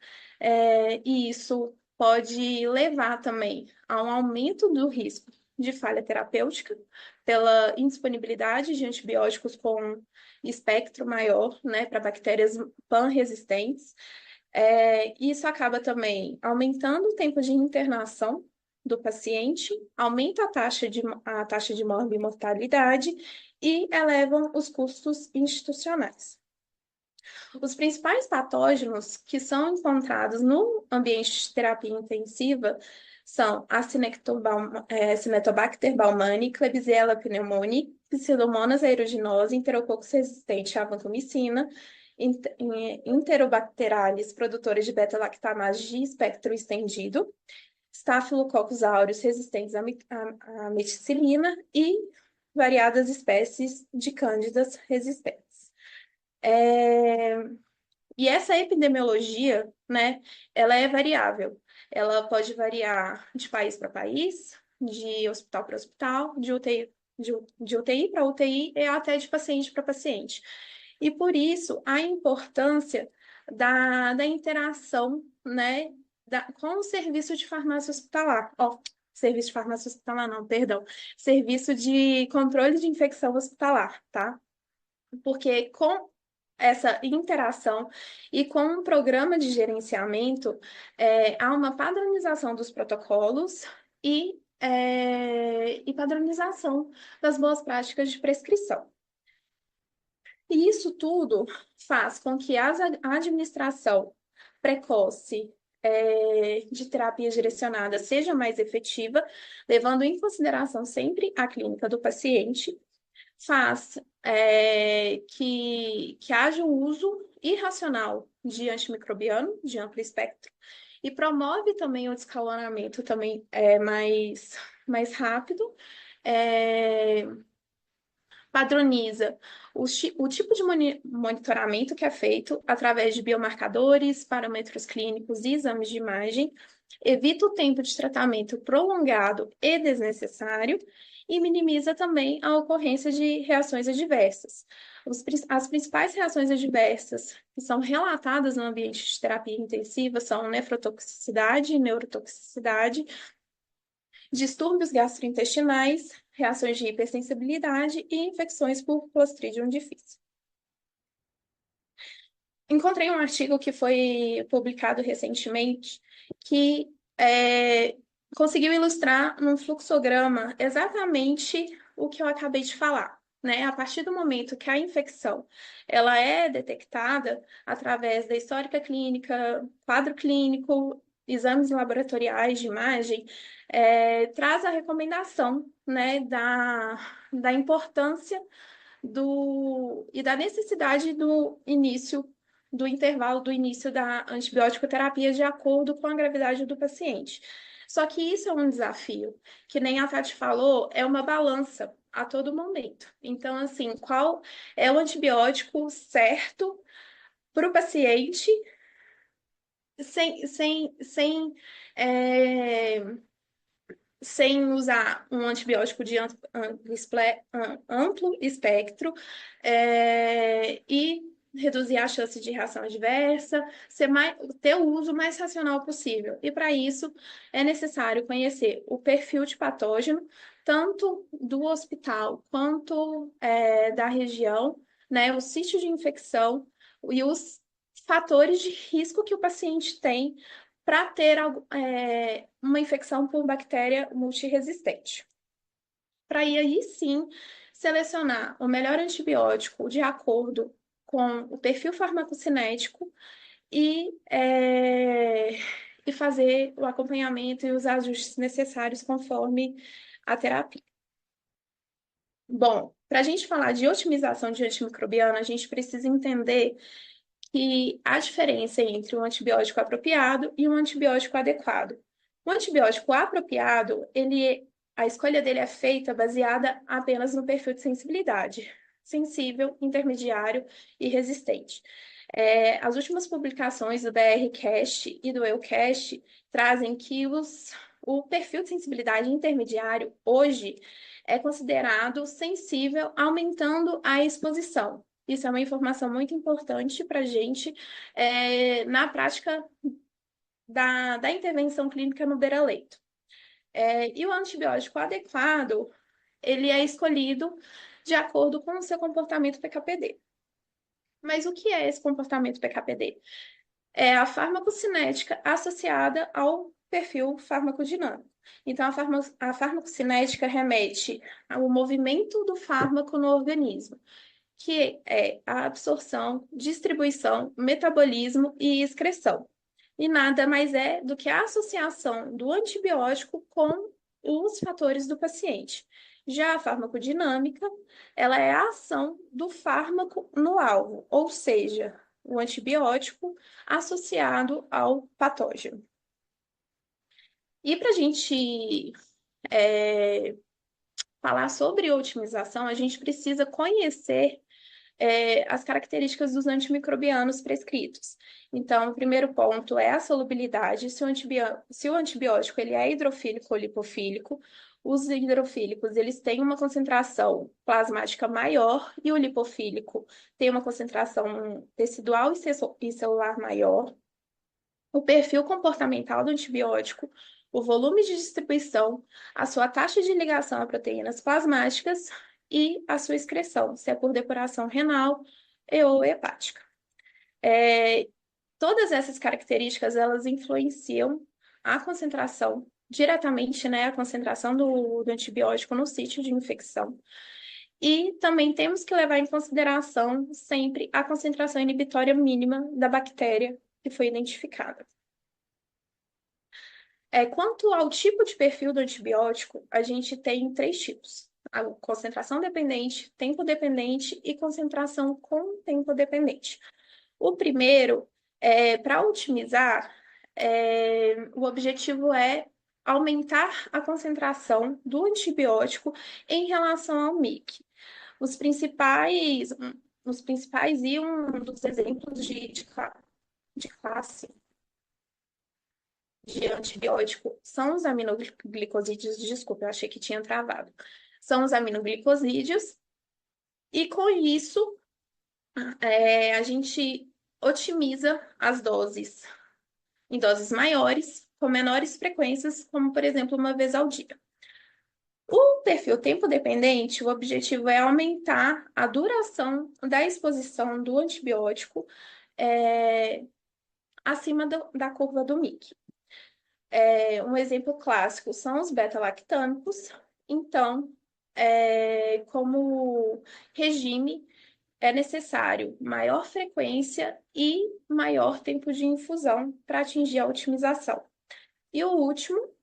E isso pode levar também a um aumento do risco de falha terapêutica pela indisponibilidade de antibióticos com espectro maior, né, para bactérias pan-resistentes. Isso acaba também aumentando o tempo de internação do paciente, aumenta a taxa de morbimortalidade e elevam os custos institucionais. Os principais patógenos que são encontrados no ambiente de terapia intensiva são a Cinetobacter baumannii, Klebsiella pneumoniae, Pseudomonas aeruginosa, Enterococcus resistente à vancomicina, Enterobacterales produtores de beta-lactamase de espectro estendido, Staphylococcus aureus resistentes à meticilina e variadas espécies de cândidas resistentes. E essa epidemiologia, né, ela é variável. Ela pode variar de país para país, de hospital para hospital, de UTI para UTI e até de paciente para paciente. E por isso a importância da interação, né, com o serviço de farmácia hospitalar. Serviço de farmácia hospitalar, não, perdão. Serviço de controle de infecção hospitalar, tá? Porque com essa interação e com um programa de gerenciamento, há uma padronização dos protocolos e padronização das boas práticas de prescrição. E isso tudo faz com que a administração precoce de terapia direcionada seja mais efetiva, levando em consideração sempre a clínica do paciente, faz que haja um uso irracional de antimicrobiano de amplo espectro e promove também o descalonamento também mais rápido, padroniza o tipo de monitoramento que é feito através de biomarcadores, parâmetros clínicos e exames de imagem, evita o tempo de tratamento prolongado e desnecessário e minimiza também a ocorrência de reações adversas. As principais reações adversas que são relatadas no ambiente de terapia intensiva são nefrotoxicidade, neurotoxicidade, distúrbios gastrointestinais, reações de hipersensibilidade e infecções por Clostridium difficile. Encontrei um artigo que foi publicado recentemente que conseguiu ilustrar num fluxograma exatamente o que eu acabei de falar, né? A partir do momento que a infecção ela é detectada através da histórica clínica, quadro clínico, exames laboratoriais de imagem, traz a recomendação, né, da importância e da necessidade do início do intervalo do início da antibiótico terapia de acordo com a gravidade do paciente. Só que isso é um desafio, que nem a Tati falou, é uma balança a todo momento. Então, assim, qual é o antibiótico certo para o paciente sem sem usar um antibiótico de amplo espectro e reduzir a chance de reação adversa, ter o uso mais racional possível. E para isso é necessário conhecer o perfil de patógeno, tanto do hospital quanto da região, né, o sítio de infecção e os fatores de risco que o paciente tem para ter uma infecção por bactéria multiresistente. Para aí sim selecionar o melhor antibiótico de acordo com o perfil farmacocinético e fazer o acompanhamento e os ajustes necessários conforme a terapia. Bom, para a gente falar de otimização de antimicrobiano, a gente precisa entender que a diferença entre um antibiótico apropriado e um antibiótico adequado. O antibiótico apropriado, a escolha dele é feita baseada apenas no perfil de sensibilidade, sensível, intermediário e resistente. As últimas publicações do BRCast e do EUCast trazem que o perfil de sensibilidade intermediário hoje é considerado sensível, aumentando a exposição. Isso é uma informação muito importante para a gente na prática da intervenção clínica no beira-leito. E o antibiótico adequado, ele é escolhido de acordo com o seu comportamento PKPD. Mas o que é esse comportamento PKPD? É a farmacocinética associada ao perfil farmacodinâmico. Então, a farmacocinética remete ao movimento do fármaco no organismo, que é a absorção, distribuição, metabolismo e excreção. E nada mais é do que a associação do antibiótico com os fatores do paciente. Já a farmacodinâmica, ela é a ação do fármaco no alvo, ou seja, o antibiótico associado ao patógeno. E para a gente falar sobre otimização, a gente precisa conhecer as características dos antimicrobianos prescritos. Então, o primeiro ponto é a solubilidade. Se o antibiótico ele é hidrofílico ou lipofílico, os hidrofílicos eles têm uma concentração plasmática maior e o lipofílico tem uma concentração tecidual e celular maior. O perfil comportamental do antibiótico, o volume de distribuição, a sua taxa de ligação a proteínas plasmáticas e a sua excreção, se é por depuração renal ou hepática. Todas essas características, elas influenciam a concentração, diretamente, né, a concentração do antibiótico no sítio de infecção. E também temos que levar em consideração sempre a concentração inibitória mínima da bactéria que foi identificada. Quanto ao tipo de perfil do antibiótico, a gente tem 3 tipos: a concentração dependente, tempo dependente e concentração com tempo dependente. O primeiro, para otimizar, o objetivo é aumentar a concentração do antibiótico em relação ao MIC. Os principais, os principais e um dos exemplos de classe de antibiótico são os aminoglicosídeos. Desculpa, eu achei que tinha travado. São os aminoglicosídeos, e com isso a gente otimiza as doses em doses maiores, com menores frequências, como por exemplo uma vez ao dia. O perfil tempo dependente, o objetivo é aumentar a duração da exposição do antibiótico acima da curva do MIC. Um exemplo clássico são os beta-lactâmicos. Então, como regime, é necessário maior frequência e maior tempo de infusão para atingir a otimização. E o último,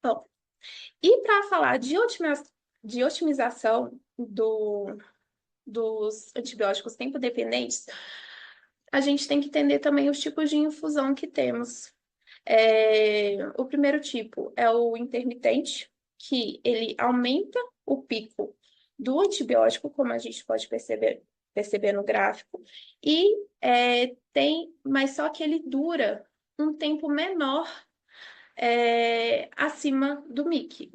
bom, e para falar de otimização dos antibióticos tempo dependentes, a gente tem que entender também os tipos de infusão que temos. O primeiro tipo é o intermitente, que ele aumenta o pico do antibiótico, como a gente pode perceber no gráfico, e mas só que ele dura um tempo menor acima do MIC,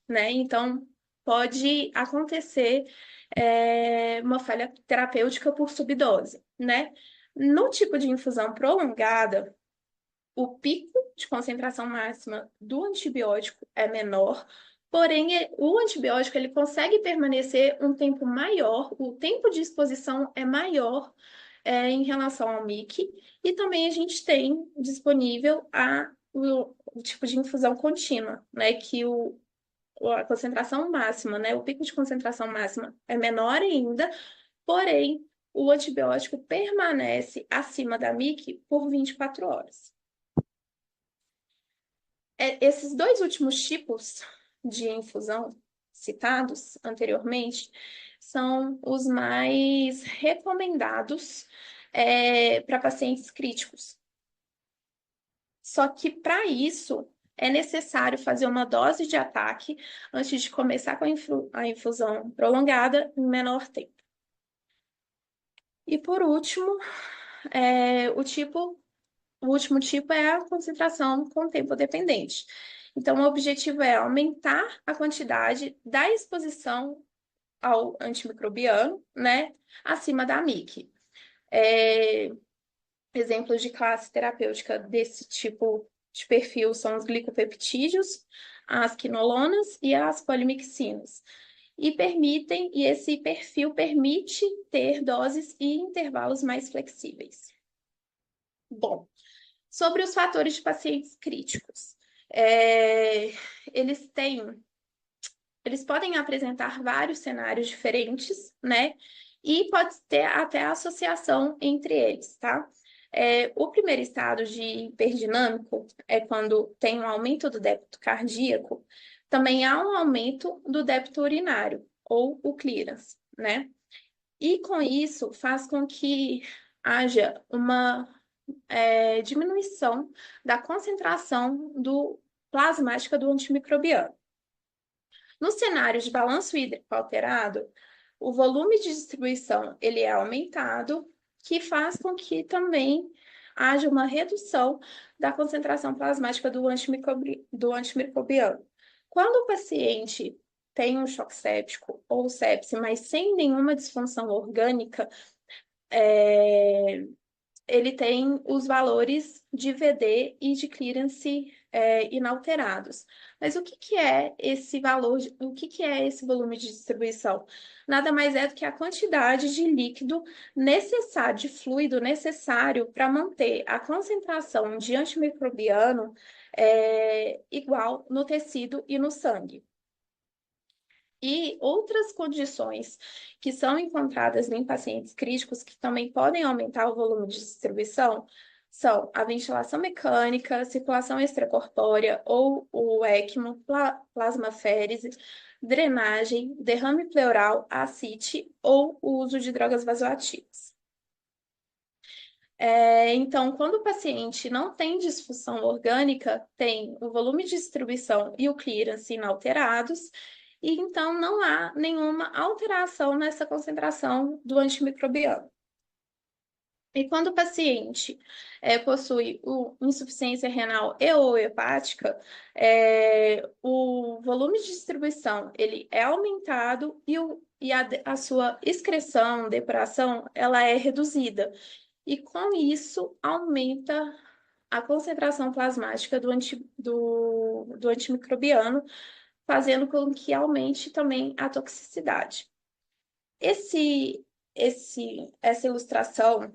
né? Então, pode acontecer uma falha terapêutica por subdose, né? No tipo de infusão prolongada, o pico de concentração máxima do antibiótico é menor, porém o antibiótico ele consegue permanecer um tempo maior, o tempo de exposição é maior em relação ao MIC, e também a gente tem disponível o tipo de infusão contínua, né, que a concentração máxima, né, o pico de concentração máxima é menor ainda, porém o antibiótico permanece acima da MIC por 24 horas. Esses dois últimos tipos de infusão citados anteriormente são os mais recomendados para pacientes críticos. Só que para isso é necessário fazer uma dose de ataque antes de começar com a infusão prolongada em menor tempo. E por último, o último tipo é a concentração com tempo dependente. Então, o objetivo é aumentar a quantidade da exposição ao antimicrobiano, né, acima da MIC. Exemplos de classe terapêutica desse tipo de perfil são os glicopeptídeos, as quinolonas e as polimixinas. E esse perfil permite ter doses e intervalos mais flexíveis. Bom, sobre os fatores de pacientes críticos, eles podem apresentar vários cenários diferentes, né? E pode ter até associação entre eles, tá? O primeiro estado de hiperdinâmico é quando tem um aumento do débito cardíaco, também há um aumento do débito urinário, ou o clearance, né? E com isso faz com que haja uma diminuição da concentração plasmática do antimicrobiano. No cenário de balanço hídrico alterado, o volume de distribuição ele é aumentado, que faz com que também haja uma redução da concentração plasmática do antimicrobiano. Quando o paciente tem um choque séptico ou sepse, mas sem nenhuma disfunção orgânica, ele tem os valores de VD e de clearance inalterados. Mas o que é esse valor, o que é esse volume de distribuição? Nada mais é do que a quantidade de líquido necessário, de fluido necessário para manter a concentração de antimicrobiano igual no tecido e no sangue. E outras condições que são encontradas em pacientes críticos que também podem aumentar o volume de distribuição são a ventilação mecânica, circulação extracorpórea ou o ECMO, plasmaférese, drenagem, derrame pleural, ascite ou o uso de drogas vasoativas. Então, quando o paciente não tem disfunção orgânica, tem o volume de distribuição e o clearance inalterados, e então não há nenhuma alteração nessa concentração do antimicrobiano. E quando o paciente possui insuficiência renal e ou hepática, o volume de distribuição ele é aumentado a sua excreção, depuração, ela é reduzida. E com isso aumenta a concentração plasmática do antimicrobiano, fazendo com que aumente também a toxicidade. Essa ilustração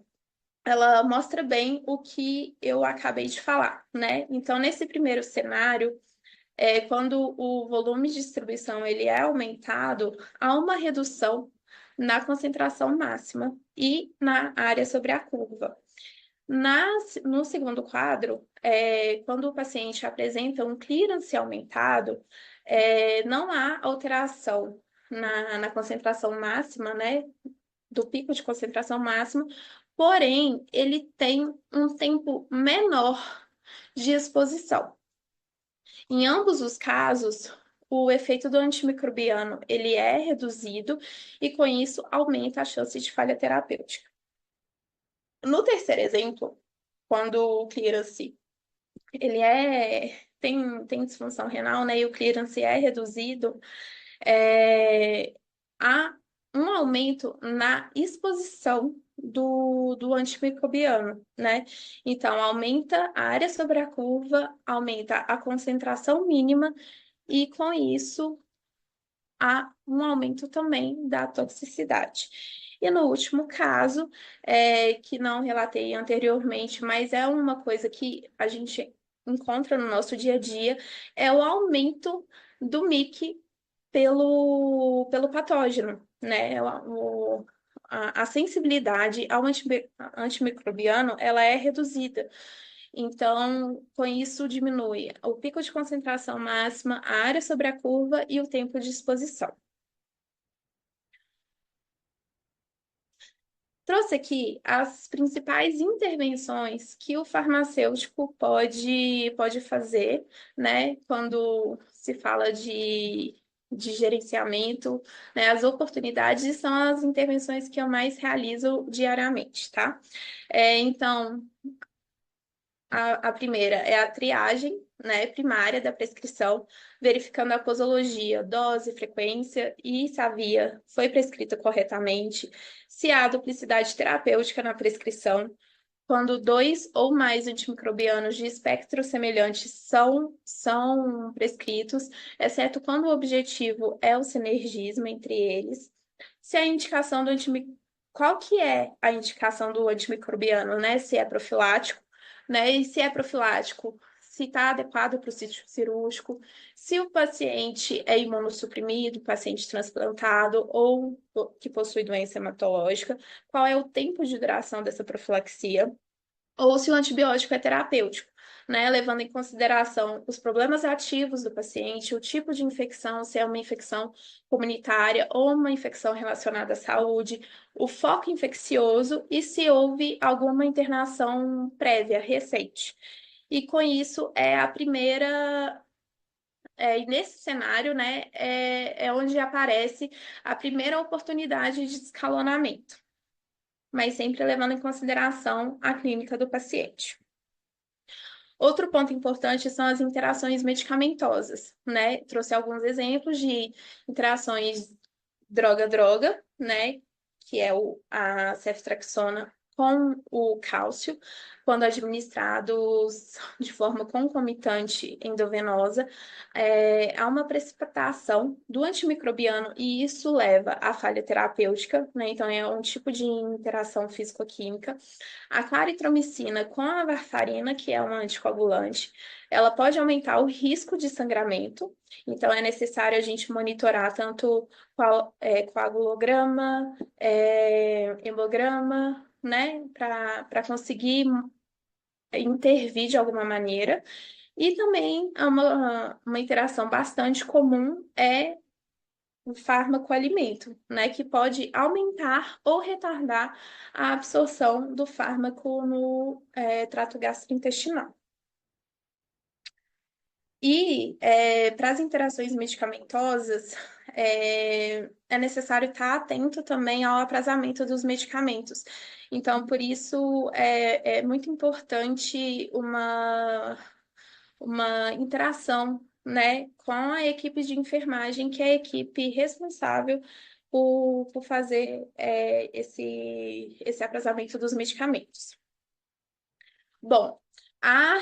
ela mostra bem o que eu acabei de falar, né? Então, nesse primeiro cenário, quando o volume de distribuição ele é aumentado, há uma redução na concentração máxima e na área sobre a curva. No segundo quadro, quando o paciente apresenta um clearance aumentado, não há alteração na concentração máxima, né? Do pico de concentração máxima, porém, ele tem um tempo menor de exposição. Em ambos os casos, o efeito do antimicrobiano ele é reduzido e, com isso, aumenta a chance de falha terapêutica. No terceiro exemplo, quando o clearance ele tem disfunção renal, né, e o clearance é reduzido, há um aumento na exposição do antimicrobiano, né? Então, aumenta a área sobre a curva, aumenta a concentração mínima e, com isso, há um aumento também da toxicidade. E no último caso, que não relatei anteriormente, mas é uma coisa que a gente encontra no nosso dia a dia, é o aumento do MIC pelo patógeno, né? A sensibilidade ao antimicrobiano, ela é reduzida. Então, com isso, diminui o pico de concentração máxima, a área sobre a curva e o tempo de exposição. Trouxe aqui as principais intervenções que o farmacêutico pode fazer, né, quando se fala de gerenciamento, né, as oportunidades são as intervenções que eu mais realizo diariamente, tá? Então, a primeira é a triagem, né, primária da prescrição, verificando a posologia, dose, frequência e se a via foi prescrita corretamente, se há duplicidade terapêutica na prescrição, quando dois ou mais antimicrobianos de espectro semelhante são prescritos, exceto quando o objetivo é o sinergismo entre eles, se a indicação do antimicrobiano, qual que é a indicação do antimicrobiano, né? Se é profilático, né? E se é profilático, se está adequado para o sítio cirúrgico, se o paciente é imunossuprimido, paciente transplantado ou que possui doença hematológica, qual é o tempo de duração dessa profilaxia, ou se o antibiótico é terapêutico, né? Levando em consideração os problemas ativos do paciente, o tipo de infecção, se é uma infecção comunitária ou uma infecção relacionada à saúde, o foco infeccioso e se houve alguma internação prévia, recente. E com isso é a primeira. E nesse cenário, né, é onde aparece a primeira oportunidade de escalonamento, mas sempre levando em consideração a clínica do paciente. Outro ponto importante são as interações medicamentosas, né? Trouxe alguns exemplos de interações droga-droga, né? Que é a ceftriaxona com o cálcio, quando administrados de forma concomitante endovenosa, há uma precipitação do antimicrobiano e isso leva à falha terapêutica, né? Então, é um tipo de interação físico-química. A claritromicina com a varfarina, que é uma anticoagulante, ela pode aumentar o risco de sangramento, então é necessário a gente monitorar tanto coagulograma, hemograma, né, para conseguir intervir de alguma maneira. E também uma interação bastante comum é o fármaco-alimento, né, que pode aumentar ou retardar a absorção do fármaco no trato gastrointestinal. E para as interações medicamentosas, é necessário estar atento também ao aprazamento dos medicamentos. Então, por isso, é muito importante uma interação, né, com a equipe de enfermagem, que é a equipe responsável por fazer esse aprazamento dos medicamentos. Bom, a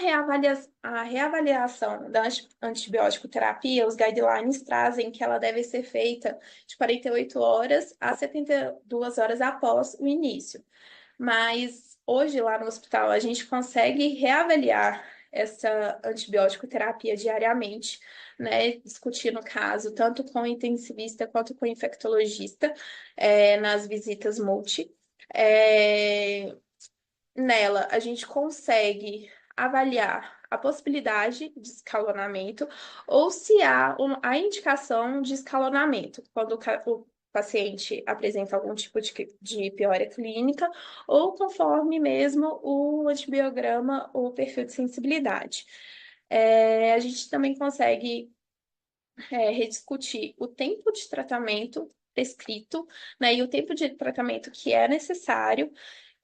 reavaliação da antibiótico terapia, os guidelines trazem que ela deve ser feita de 48 horas a 72 horas após o início. Mas hoje, lá no hospital, a gente consegue reavaliar essa antibiótico terapia diariamente, né? Discutindo o caso tanto com o intensivista quanto com o infectologista, nas visitas multi. É, Nela, a gente consegue avaliar a possibilidade de escalonamento ou se há a indicação de escalonamento, quando o paciente apresenta algum tipo de piora clínica ou conforme mesmo o antibiograma ou perfil de sensibilidade. A gente também consegue rediscutir o tempo de tratamento prescrito, né, e o tempo de tratamento que é necessário,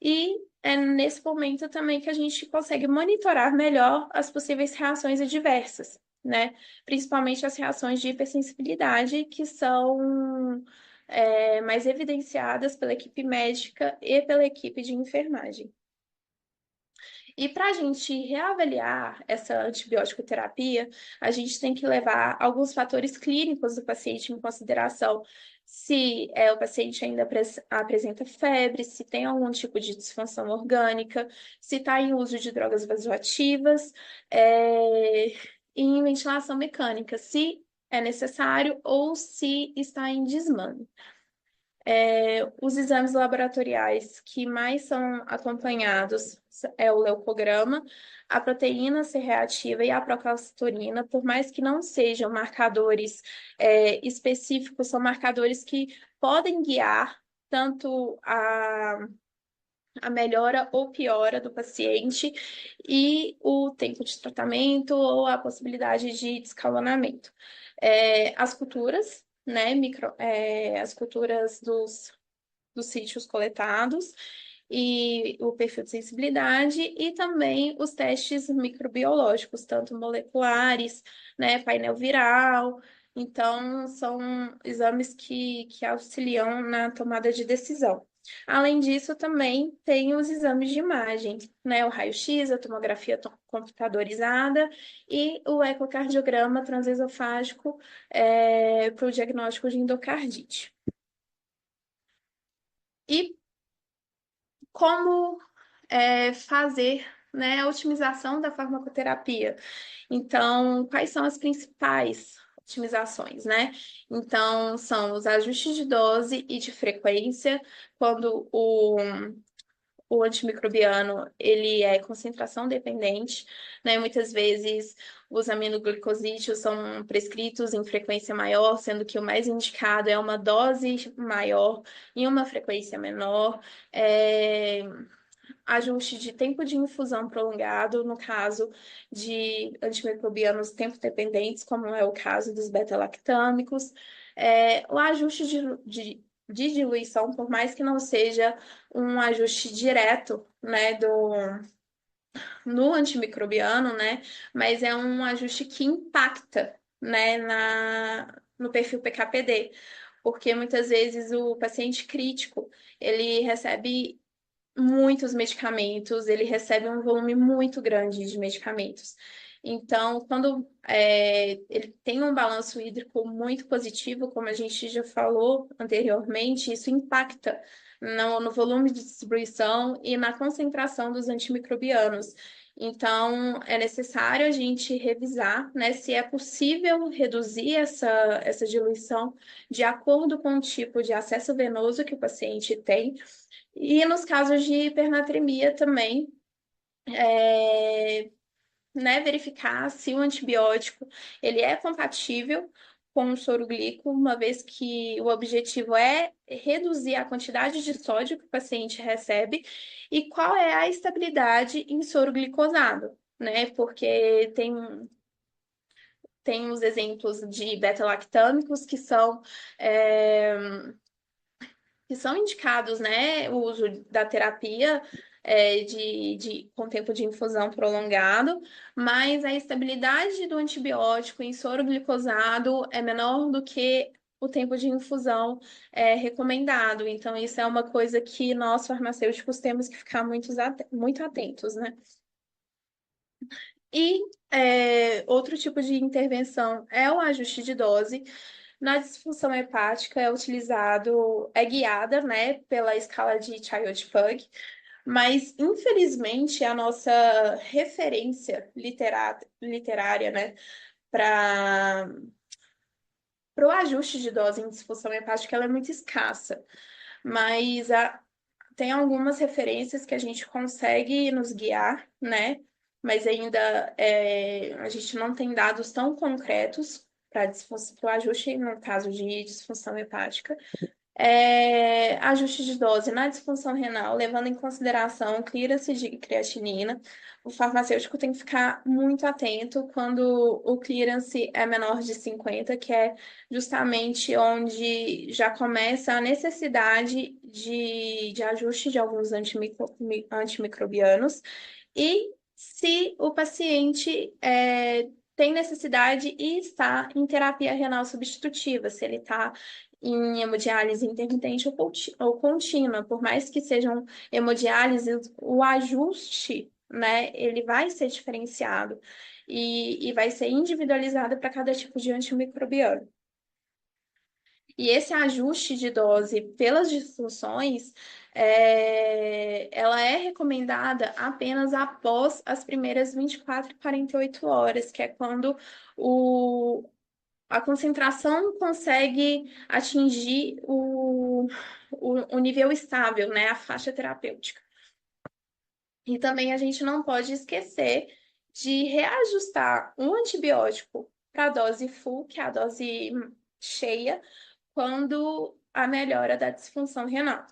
e é nesse momento também que a gente consegue monitorar melhor as possíveis reações adversas, né, principalmente as reações de hipersensibilidade, que são mais evidenciadas pela equipe médica e pela equipe de enfermagem. E para a gente reavaliar essa antibiótico terapia, a gente tem que levar alguns fatores clínicos do paciente em consideração. Se o paciente ainda apresenta febre, se tem algum tipo de disfunção orgânica, se está em uso de drogas vasoativas, e em ventilação mecânica, se é necessário ou se está em desmame. Os exames laboratoriais que mais são acompanhados é o leucograma, a proteína C reativa e a procalcitorina, por mais que não sejam marcadores específicos, são marcadores que podem guiar tanto a melhora ou piora do paciente e o tempo de tratamento ou a possibilidade de descalonamento. As culturas, né, as culturas dos sítios coletados e o perfil de sensibilidade e também os testes microbiológicos, tanto moleculares, né, painel viral. Então, são exames que auxiliam na tomada de decisão. Além disso, também tem os exames de imagem, né? O raio-x, a tomografia computadorizada e o ecocardiograma transesofágico para o diagnóstico de endocardite. E como fazer, né, a otimização da farmacoterapia? Então, quais são as principais otimizações, né? Então, são os ajustes de dose e de frequência, quando o antimicrobiano, ele é concentração dependente, né? Muitas vezes os aminoglicosídeos são prescritos em frequência maior, sendo que o mais indicado é uma dose maior em uma frequência menor. Ajuste de tempo de infusão prolongado, no caso de antimicrobianos tempo-dependentes, como é o caso dos beta-lactâmicos. O ajuste de diluição, por mais que não seja um ajuste direto, né, no antimicrobiano, né, mas é um ajuste que impacta, né, no perfil PKPD, porque muitas vezes o paciente crítico, ele recebe muitos medicamentos, ele recebe um volume muito grande de medicamentos. Então, quando ele tem um balanço hídrico muito positivo, como a gente já falou anteriormente, isso impacta no volume de distribuição e na concentração dos antimicrobianos. Então, é necessário a gente revisar, né, se é possível reduzir essa diluição de acordo com o tipo de acesso venoso que o paciente tem, e nos casos de hipernatremia também, né, verificar se o antibiótico ele é compatível com o soroglico, uma vez que o objetivo é reduzir a quantidade de sódio que o paciente recebe e qual é a estabilidade em soro glicosado, né? Porque tem os exemplos de beta-lactâmicos é, que são indicados, né, o uso da terapia com tempo de infusão prolongado, mas a estabilidade do antibiótico em soro glicosado é menor do que o tempo de infusão recomendado. Então, isso é uma coisa que nós, farmacêuticos, temos que ficar muito atentos, né? E outro tipo de intervenção é o ajuste de dose. Na disfunção hepática é guiada, né, pela escala de Child-Pugh, mas infelizmente a nossa referência literária, né, para o ajuste de dose em disfunção hepática ela é muito escassa. Mas tem algumas referências que a gente consegue nos guiar, né? Mas ainda a gente não tem dados tão concretos para o ajuste no caso de disfunção hepática. Ajuste de dose na disfunção renal, levando em consideração clearance de creatinina. O farmacêutico tem que ficar muito atento quando o clearance é menor de 50, que é justamente onde já começa a necessidade de ajuste de alguns antimicrobianos. E se o paciente tem necessidade e está em terapia renal substitutiva, se ele está em hemodiálise intermitente ou contínua, por mais que sejam hemodiálises, o ajuste, né, ele vai ser diferenciado e vai ser individualizado para cada tipo de antimicrobiano. E esse ajuste de dose pelas disfunções, ela é recomendada apenas após as primeiras 24 e 48 horas, que é quando a concentração consegue atingir o nível estável, né? A faixa terapêutica. E também a gente não pode esquecer de reajustar um antibiótico para a dose full, que é a dose cheia, quando a melhora da disfunção renal,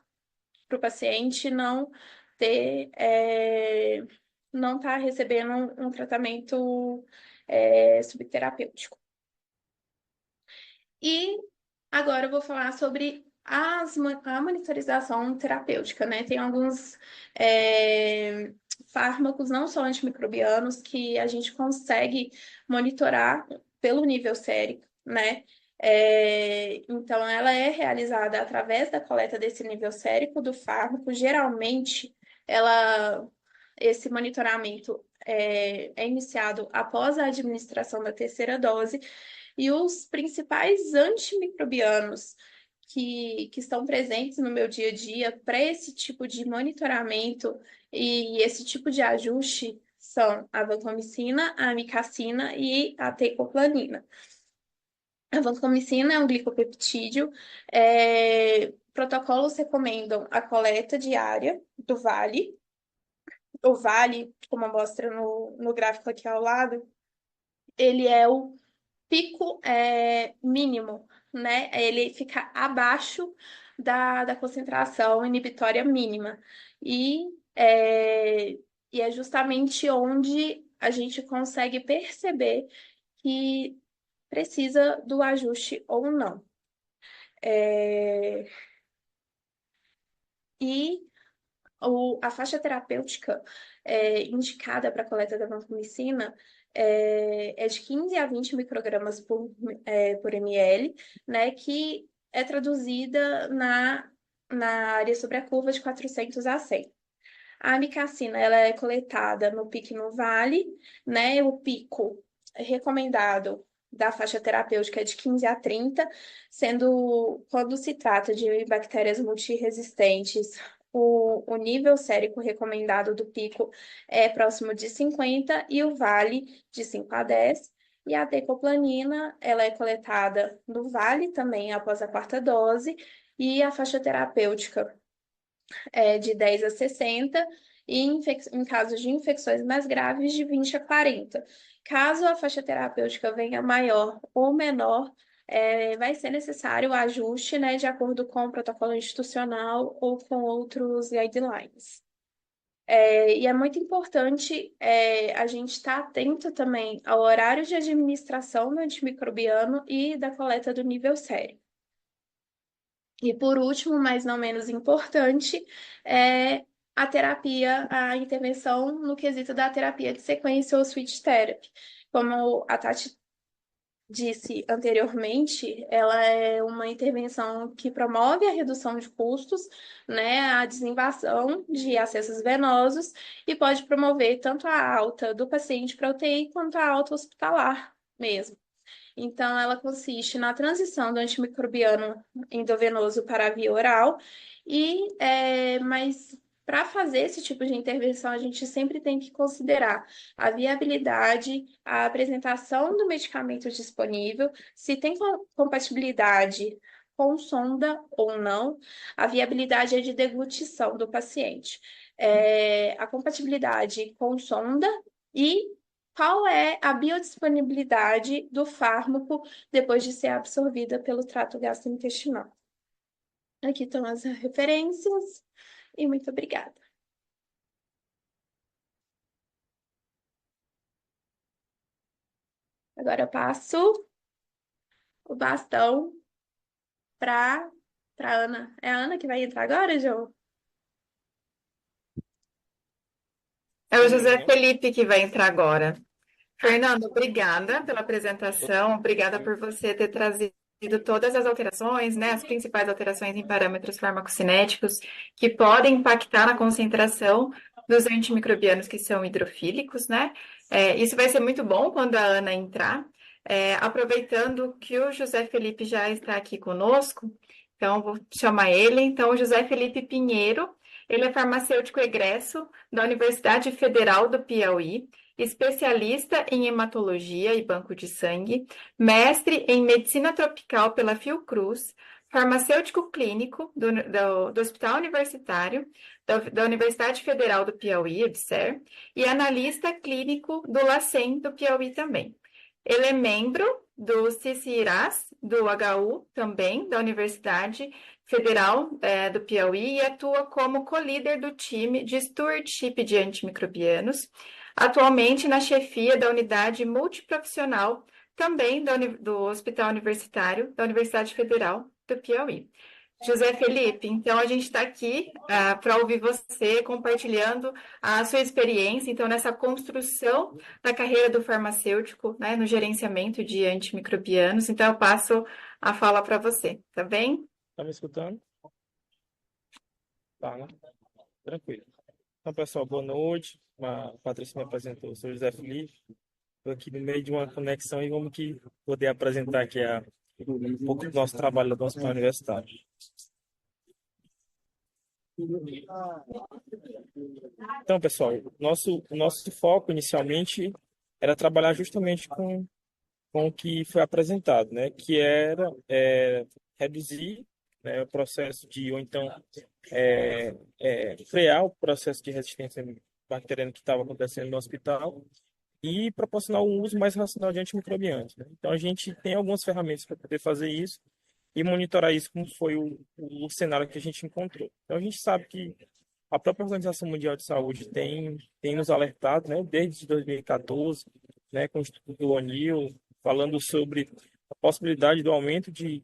para o paciente não ter, não estar recebendo um tratamento subterapêutico. E agora eu vou falar sobre a monitorização terapêutica, né? Tem alguns fármacos, não só antimicrobianos, que a gente consegue monitorar pelo nível sérico, né? Então, ela é realizada através da coleta desse nível sérico do fármaco. Geralmente, esse monitoramento é iniciado após a administração da terceira dose, e os principais antimicrobianos que estão presentes no meu dia a dia para esse tipo de monitoramento e esse tipo de ajuste são a vancomicina, a amicacina e a teicoplanin. A vancomicina é um glicopeptídeo. Protocolos recomendam a coleta diária do Vale. O Vale, como mostra no gráfico aqui ao lado, ele é o pico mínimo, né? Ele fica abaixo da concentração inibitória mínima. E é, e é justamente onde a gente consegue perceber que precisa do ajuste ou não. E a faixa terapêutica indicada para a coleta da vancomicina é de 15 a 20 microgramas por ml, né, que é traduzida na área sobre a curva de 400 a 100. A amicacina, ela é coletada no pico no vale, né, o pico recomendado da faixa terapêutica é de 15 a 30, sendo quando se trata de bactérias multiresistentes, o nível sérico recomendado do pico é próximo de 50 e o vale de 5 a 10. E a tecoplanina, ela é coletada no vale também após a quarta dose e a faixa terapêutica é de 10 a 60 e em casos de infecções mais graves de 20 a 40. Caso a faixa terapêutica venha maior ou menor, vai ser necessário o ajuste, né, de acordo com o protocolo institucional ou com outros guidelines. E é muito importante a gente estar atento também ao horário de administração do antimicrobiano e da coleta do nível sério. E por último, mas não menos importante, é a terapia, a intervenção no quesito da terapia de sequência ou switch therapy. Como a Tati disse anteriormente, ela é uma intervenção que promove a redução de custos, né, a desinvasão de acessos venosos e pode promover tanto a alta do paciente para UTI quanto a alta hospitalar mesmo. Então, ela consiste na transição do antimicrobiano endovenoso para a via oral, mas para fazer esse tipo de intervenção, a gente sempre tem que considerar a viabilidade, a apresentação do medicamento disponível, se tem compatibilidade com sonda ou não, a viabilidade de deglutição do paciente, a compatibilidade com sonda e qual é a biodisponibilidade do fármaco depois de ser absorvida pelo trato gastrointestinal. Aqui estão as referências e muito obrigada. Agora eu passo o bastão para Ana. É a Ana que vai entrar agora, Jo? É o José Felipe que vai entrar agora. Fernando, obrigada pela apresentação, obrigada por você ter trazido todas as alterações, né, as principais alterações em parâmetros farmacocinéticos que podem impactar na concentração dos antimicrobianos que são hidrofílicos, né? Isso vai ser muito bom quando a Ana entrar. Aproveitando que o José Felipe já está aqui conosco, então vou chamar ele. Então, o José Felipe Pinheiro, ele é farmacêutico egresso da Universidade Federal do Piauí, especialista em hematologia e banco de sangue, mestre em medicina tropical pela Fiocruz, farmacêutico clínico do Hospital Universitário da Universidade Federal do Piauí, EBSER, e analista clínico do LACEN do Piauí também. Ele é membro do CICIRAS, do HU também, da Universidade Federal do Piauí, e atua como co-líder do time de stewardship de antimicrobianos, atualmente na chefia da unidade multiprofissional, também do Hospital Universitário da Universidade Federal do Piauí. José Felipe, então a gente está aqui para ouvir você compartilhando a sua experiência, então, nessa construção da carreira do farmacêutico, né, no gerenciamento de antimicrobianos. Então, eu passo a fala para você, tá bem? Tá me escutando? Tá, né? Tranquilo. Então, pessoal, boa noite. A Patrícia me apresentou, eu sou José Felipe. Estou aqui no meio de uma conexão e vamos que poder apresentar aqui um pouco do nosso trabalho do Hospital Universitário. Então, pessoal, o nosso foco inicialmente era trabalhar justamente com o que foi apresentado, né? Que era reduzir, né, o processo ou então frear o processo de resistência bacteriana que estava acontecendo no hospital e proporcionar um uso mais racional de antimicrobianos, né? Então, a gente tem algumas ferramentas para poder fazer isso e monitorar isso, como foi o cenário que a gente encontrou. Então, a gente sabe que a própria Organização Mundial de Saúde tem nos alertado, né, desde 2014, né, com o Instituto do O'Neill, falando sobre a possibilidade do aumento de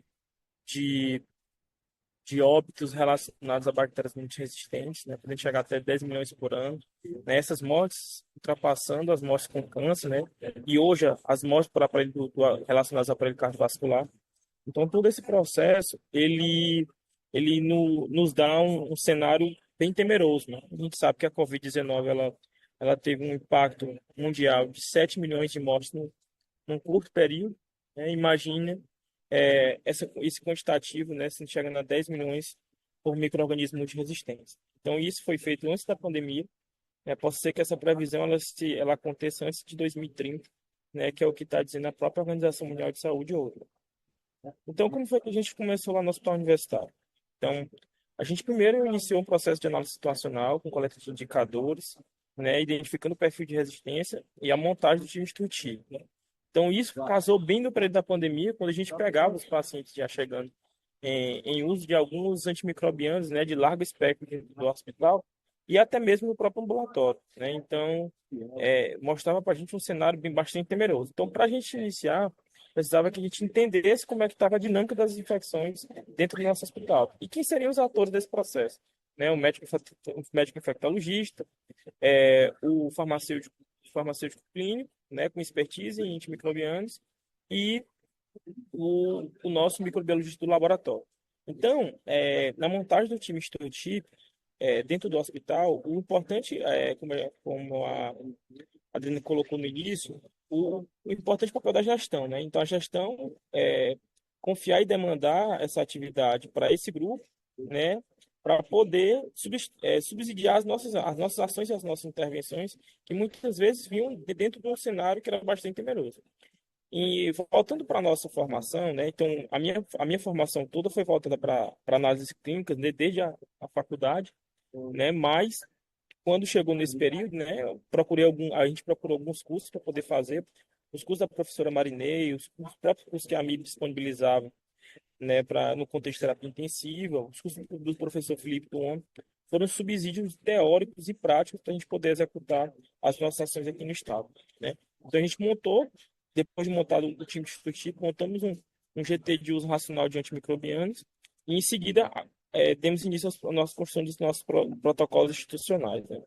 óbitos relacionados a bactérias multiresistentes, né, podendo chegar até 10 milhões por ano, né, essas mortes ultrapassando as mortes com câncer, né, e hoje as mortes por aparelho relacionadas ao aparelho cardiovascular. Então, todo esse processo, ele nos dá um cenário bem temeroso, né? A gente sabe que a Covid-19 ela teve um impacto mundial de 7 milhões de mortes num curto período, né? Imagina esse quantitativo, né, se chegando a 10 milhões por micro-organismos multiresistentes. Então, isso foi feito antes da pandemia. Pode ser que essa previsão ela aconteça antes de 2030, né, que é o que está dizendo a própria Organização Mundial de Saúde hoje. Então, como foi que a gente começou lá no hospital universitário? Então, a gente primeiro iniciou um processo de análise situacional com coleta de indicadores, né, identificando o perfil de resistência e a montagem do time instrutivo, né? Então, isso casou bem no período da pandemia, quando a gente pegava os pacientes já chegando em uso de alguns antimicrobianos, né, de largo espectro dentro do hospital, e até mesmo no próprio ambulatório, né? Então, mostrava para a gente um cenário bastante temeroso. Então, para a gente iniciar, precisava que a gente entendesse como é que estava a dinâmica das infecções dentro do nosso hospital e quem seriam os atores desse processo, né? O médico infectologista, o farmacêutico clínico, né, com expertise em antimicrobianos, e o nosso microbiologista do laboratório. Então, na montagem do time Stewardship, dentro do hospital, o importante, como a Adriana colocou no início, o importante papel da gestão, né? Então, a gestão confiar e demandar essa atividade para esse grupo, né? Para poder subsidiar as nossas ações e as nossas intervenções, que muitas vezes vinham de dentro de um cenário que era bastante temeroso. E voltando para a nossa formação, né? Então, a minha formação toda foi voltada para análises clínicas, né, desde a faculdade, né? Mas quando chegou nesse período, né, a gente procurou alguns cursos para poder fazer, os cursos da professora Marinei, os próprios cursos que a MIB disponibilizava, né, no contexto de terapia intensiva, os cursos do professor Felipe Tuon, foram subsídios teóricos e práticos para a gente poder executar as nossas ações aqui no estado, né? Então a gente montou, depois de montado o time de Stewardship, montamos um GT de uso racional de antimicrobianos e em seguida demos início à nossa construção dos nossos protocolos institucionais, né?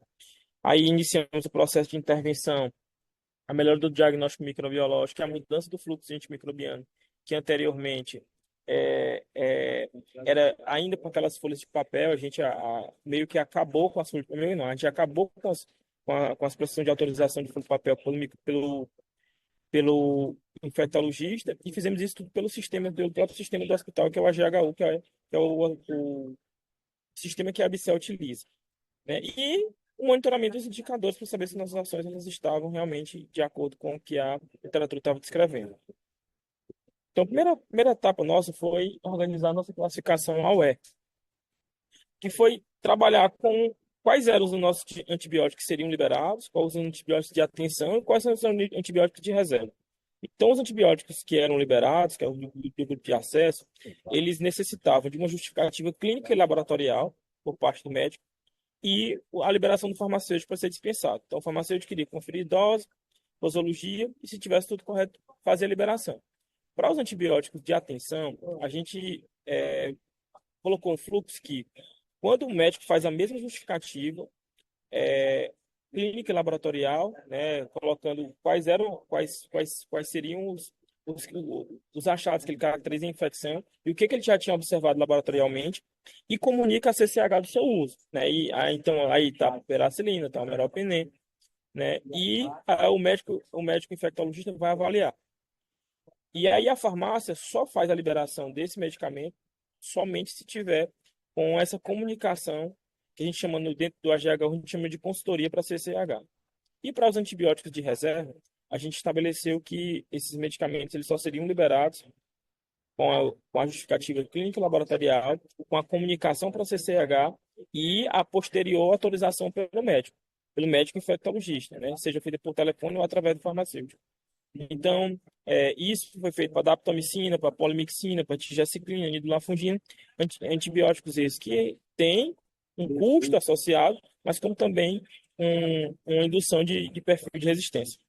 Aí iniciamos o processo de intervenção, a melhora do diagnóstico microbiológico, a mudança do fluxo antimicrobiano, que anteriormente era ainda com aquelas folhas de papel, a gente meio que acabou com as folhas de papel, não, a gente acabou com as processos de autorização de folha de papel pelo infectologista e fizemos isso tudo pelo próprio sistema do hospital, que é o AGHU, que é o sistema que a Abcel utiliza, né? E o monitoramento dos indicadores para saber se nossas ações elas estavam realmente de acordo com o que a literatura estava descrevendo. Então, a primeira etapa nossa foi organizar a nossa classificação AUE, que foi trabalhar com quais eram os nossos antibióticos que seriam liberados, quais os antibióticos de atenção e quais são os antibióticos de reserva. Então, os antibióticos que eram liberados, que é o do grupo de acesso, eles necessitavam de uma justificativa clínica e laboratorial por parte do médico e a liberação do farmacêutico para ser dispensado. Então, o farmacêutico queria conferir dose, posologia e, se tivesse tudo correto, fazer a liberação. Para os antibióticos de atenção, a gente colocou um fluxo que, quando o médico faz a mesma justificativa, clínica e laboratorial, né, colocando quais seriam os achados que ele caracteriza a infecção e o que ele já tinha observado laboratorialmente e comunica a CCH do seu uso, né? Então aí tá a peracilina, tá o meropenem, né? E o médico infectologista vai avaliar. E aí a farmácia só faz a liberação desse medicamento somente se tiver com essa comunicação que a gente chama dentro do AGH, a gente chama de consultoria para CCH. E para os antibióticos de reserva, a gente estabeleceu que esses medicamentos eles só seriam liberados com a justificativa clínica e laboratorial, com a comunicação para a CCH e a posterior autorização pelo médico infectologista, né? Seja feita por telefone ou através do farmacêutico. Então, isso foi feito para daptomicina, para polimixina, para tigecyclina, nidulafungina, antibióticos esses que têm um custo associado, mas como também uma indução de perfil de resistência.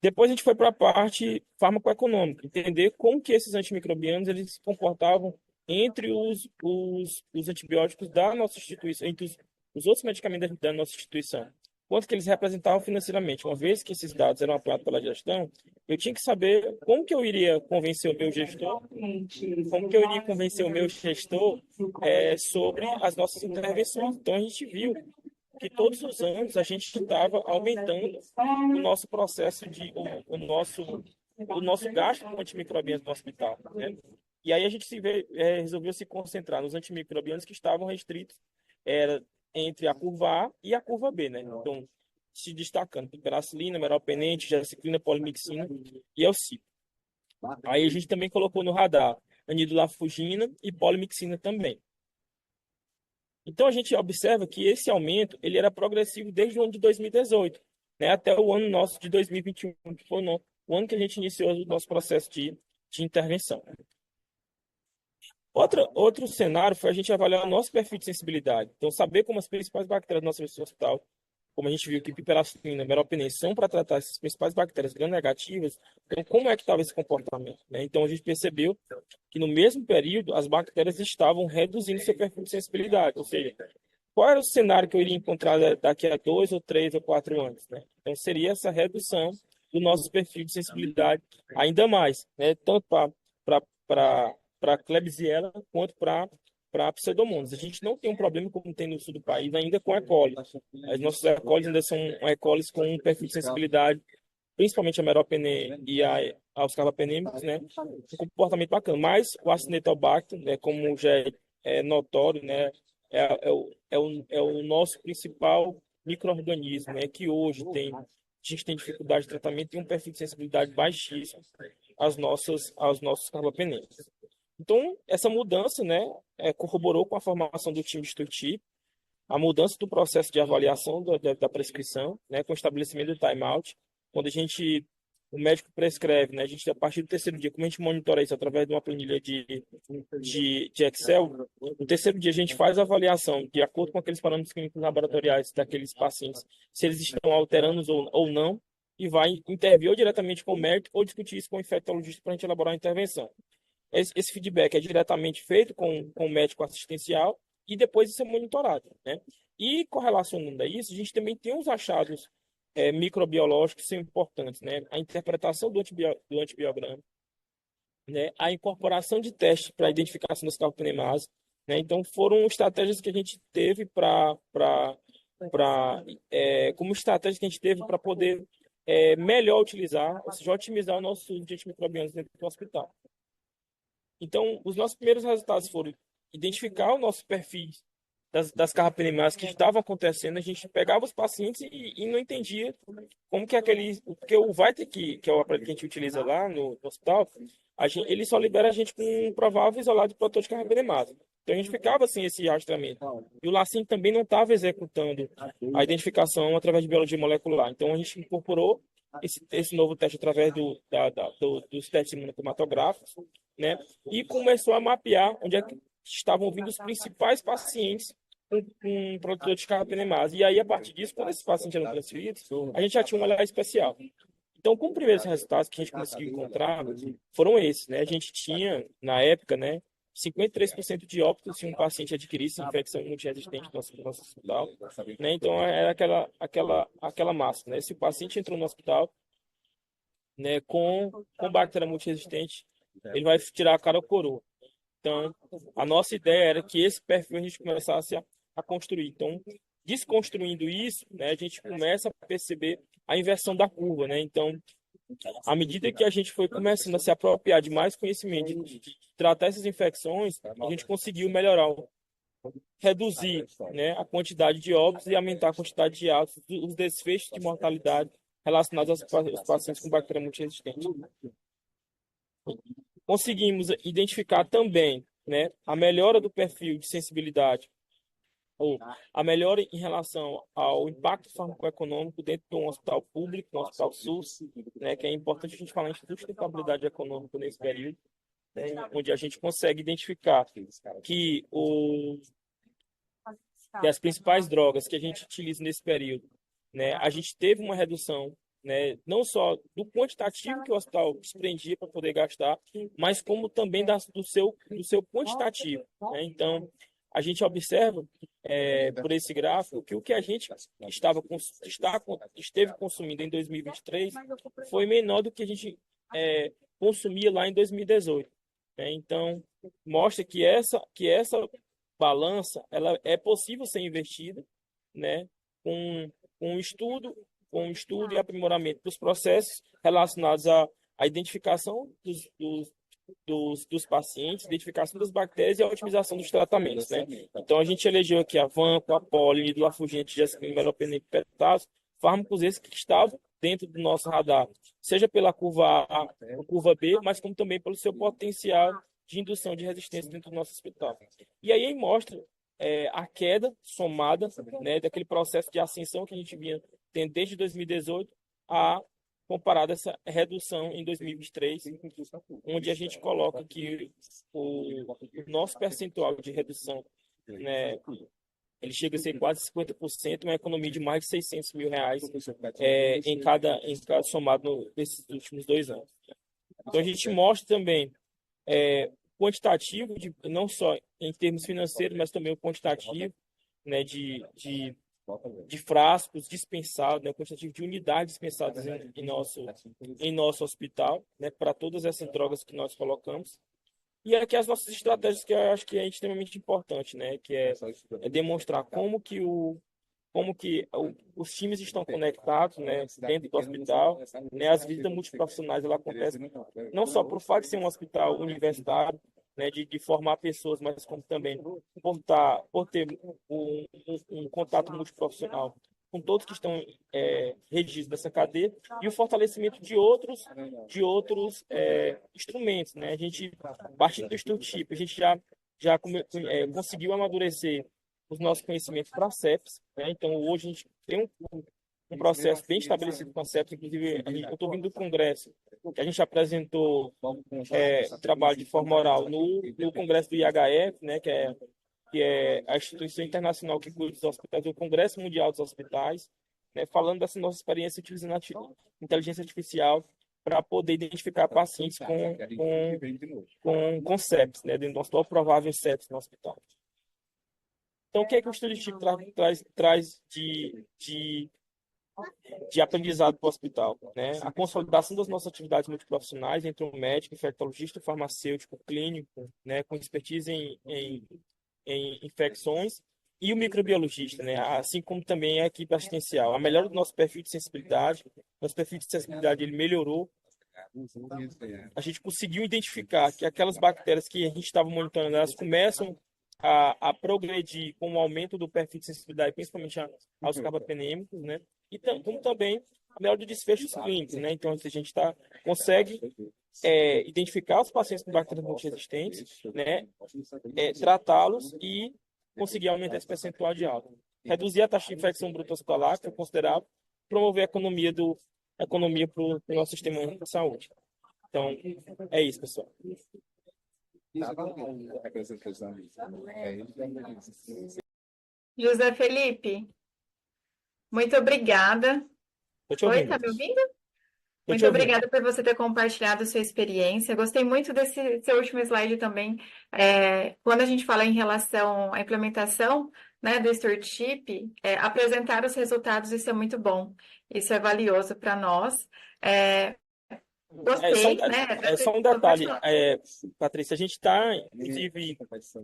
Depois a gente foi para a parte farmacoeconômica, entender como que esses antimicrobianos eles se comportavam entre os antibióticos da nossa instituição, entre os outros medicamentos da nossa instituição. Quanto que eles representavam financeiramente. Uma vez que esses dados eram apurados pela gestão, eu tinha que saber como que eu iria convencer o meu gestor, sobre as nossas intervenções. Então, a gente viu que todos os anos a gente estava aumentando o nosso processo o nosso gasto com antimicrobianos no hospital, né? E aí a gente resolveu se concentrar nos antimicrobianos que estavam restritos entre a curva A e a curva B, né? Então, se destacando piperacilina, meropenem, tigecyclina, polimixina e elcipo. Aí a gente também colocou no radar anidulafungina e polimixina também. Então a gente observa que esse aumento ele era progressivo desde o ano de 2018, né, até o ano nosso de 2021, que foi o ano que a gente iniciou o nosso processo de intervenção. Outro cenário foi a gente avaliar o nosso perfil de sensibilidade. Então, saber como as principais bactérias do nosso hospital, como a gente viu que piperacina, meropenem são para tratar essas principais bactérias gram-negativas, então como é que estava esse comportamento, né? Então, a gente percebeu que no mesmo período as bactérias estavam reduzindo seu perfil de sensibilidade, ou seja, qual era o cenário que eu iria encontrar daqui a 2 ou 3 ou 4 anos, né? Então, seria essa redução do nosso perfil de sensibilidade ainda mais, né? Tanto para Klebsiella quanto para Pseudomonas. A gente não tem um problema como tem no sul do país ainda com E. coli. As nossas E. coli ainda são E. colis com um perfil de sensibilidade, principalmente a meropenem e aos carbapenêmicos, né? Um comportamento bacana. Mas o Acinetobacter, né, como já é notório, né, é o nosso principal micro-organismo, né, que hoje a gente tem dificuldade de tratamento e um perfil de sensibilidade baixíssimo aos nossos carbapenêmicos. Então, essa mudança, né, corroborou com a formação do time de Tuiuti, a mudança do processo de avaliação da prescrição, né, com o estabelecimento do timeout, quando o médico prescreve, né, a gente, a partir do terceiro dia, como a gente monitora isso através de uma planilha de Excel, no terceiro dia a gente faz a avaliação de acordo com aqueles parâmetros clínicos laboratoriais daqueles pacientes, se eles estão alterando ou não, e vai intervir ou diretamente com o médico ou discutir isso com o infectologista para a gente elaborar uma intervenção. Esse feedback é diretamente feito com o médico assistencial e depois isso é monitorado, né? E correlacionando a isso, a gente também tem os achados microbiológicos que são importantes, né? A interpretação do antibiograma, né? A incorporação de testes para identificação das carbapenemases, né? Então foram estratégias que a gente teve como estratégia que a gente teve para poder melhor utilizar, ou seja, otimizar o nosso uso de antimicrobianos dentro do hospital. Então, os nossos primeiros resultados foram identificar o nosso perfil das carrapenemases que estavam acontecendo. A gente pegava os pacientes e não entendia como que porque o Viter, que é o aparelho que a gente utiliza lá no hospital, ele só libera a gente com um provável isolado de produtor de carrapenemase. Então, a gente ficava sem esse rastreamento. E o LACIN também não estava executando a identificação através de biologia molecular. Então, a gente incorporou esse novo teste através dos testes imunocromatográficos, né? E começou a mapear onde é que estavam vindo os principais pacientes com produtor de carrapenemase. E aí, a partir disso, quando esses pacientes eram transferidos, a gente já tinha um olhar especial. Então, como primeiros resultados que a gente conseguiu encontrar foram esses, né? A gente tinha, na época, né, 53% de óbitos se um paciente adquirisse infecção multiresistente no nosso hospital, né? Então, era aquela massa, né? Se o paciente entrou no hospital, né, com bactéria multiresistente, ele vai tirar a cara ou coroa. Então, a nossa ideia era que esse perfil a gente começasse a construir. Então, desconstruindo isso, né, a gente começa a perceber a inversão da curva, né? Então, à medida que a gente foi começando a se apropriar de mais conhecimento, de tratar essas infecções, a gente conseguiu reduzir, né, a quantidade de óbitos e aumentar a quantidade de altos, os desfechos de mortalidade relacionados aos pacientes com bactéria multiresistente. Conseguimos identificar também, né, a melhora do perfil de sensibilidade ou a melhora em relação ao impacto farmacoeconômico dentro de um hospital público, um hospital SUS, né, que é importante a gente falar em sustentabilidade econômica nesse período, né, onde a gente consegue identificar que as principais drogas que a gente utiliza nesse período, né, a gente teve uma redução, né, não só do quantitativo que o hospital desprendia para poder gastar, mas como também do seu quantitativo, né? Então, a gente observa por esse gráfico que o que a gente esteve consumindo em 2023 foi menor do que a gente consumia lá em 2018, né? Então, mostra que essa balança ela é possível ser investida, né, com, com estudo, com estudo e aprimoramento dos processos relacionados à identificação dos pacientes, identificação das bactérias e a otimização dos tratamentos, né? Então, a gente elegeu aqui a vanco, a poli, lafugente, jascrim, meropenem, petazo, fármacos esses que estavam dentro do nosso radar, seja pela curva A ou curva B, mas como também pelo seu potencial de indução de resistência dentro do nosso hospital. E aí mostra a queda somada, né, daquele processo de ascensão que a gente vinha tendo desde 2018 a comparado a essa redução em 2023, onde a gente coloca que o nosso percentual de redução, né, ele chega a ser quase 50%, uma economia de mais de R$ 600 mil em cada somado nesses últimos 2 anos. Então, a gente mostra também quantitativo, não só em termos financeiros, mas também o quantitativo, né, de frascos dispensados, né, o quantitativo de unidades dispensadas em nosso hospital, né, para todas essas drogas que nós colocamos. E aqui as nossas estratégias, que eu acho que é extremamente importante, né, que é demonstrar como que os times estão conectados, né, dentro do hospital, né, as visitas multiprofissionais ela acontecem não só por fato de ser um hospital universitário, né, de formar pessoas, mas como também por ter um contato multiprofissional com todos que estão regidos dessa cadeia e o fortalecimento de outros instrumentos, né? A gente, partindo do estudo tipo, a gente já conseguiu amadurecer os nossos conhecimentos para a CEPS, né? Então, hoje a gente tem um processo bem estabelecido com a CEPS, inclusive eu estou vindo do congresso, que a gente apresentou o trabalho de forma oral no congresso do IHF, né? Que é a instituição internacional que cuida dos hospitais, o Congresso Mundial dos Hospitais, né, falando dessa nossa experiência utilizando a inteligência artificial para poder identificar pacientes com sepsis, né, dentro do hospital, provável sepsis no hospital. Então, o que é que o estudo de tipo traz de aprendizado para o hospital, né? A consolidação das nossas atividades multiprofissionais entre o médico, infectologista, farmacêutico, clínico, né, com expertise em infecções, e o microbiologista, né? Assim como também a equipe assistencial. A melhora do nosso perfil de sensibilidade, ele melhorou. A gente conseguiu identificar que aquelas bactérias que a gente estava monitorando, elas começam a progredir com o aumento do perfil de sensibilidade, principalmente aos carbapenêmicos, né? E como também a melhora de desfechos clínicos, né? Então, a gente consegue identificar os pacientes com bactérias multiresistentes, né? Tratá-los e conseguir aumentar esse percentual de alta. Reduzir a taxa de infecção bruta hospitalar, que é considerável, promover a economia para o nosso sistema único de saúde. Então, é isso, pessoal. José Felipe, muito obrigada. Estou te Oi, ouvindo. tá me ouvindo? Estou te Muito ouvindo. obrigada por você ter compartilhado sua experiência. Gostei muito desse seu último slide também. Quando a gente fala em relação à implementação, né, do stewardship, apresentar os resultados, isso é muito bom. Isso é valioso para nós. Gostei, né? Só um Pode detalhe, falar. Patrícia, a gente está, inclusive,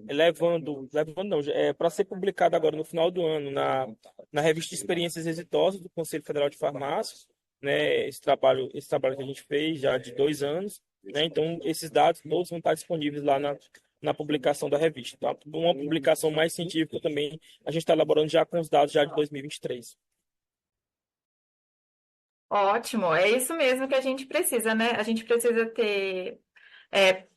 levando não, para ser publicado agora no final do ano na revista de Experiências Exitosas do Conselho Federal de Farmácia, né? Esse trabalho que a gente fez já de 2 anos, né? Então, esses dados todos vão estar disponíveis lá na publicação da revista, tá? Uma publicação mais científica também, a gente está elaborando já com os dados já de 2023. Ótimo, é isso mesmo que a gente precisa, né? A gente precisa ter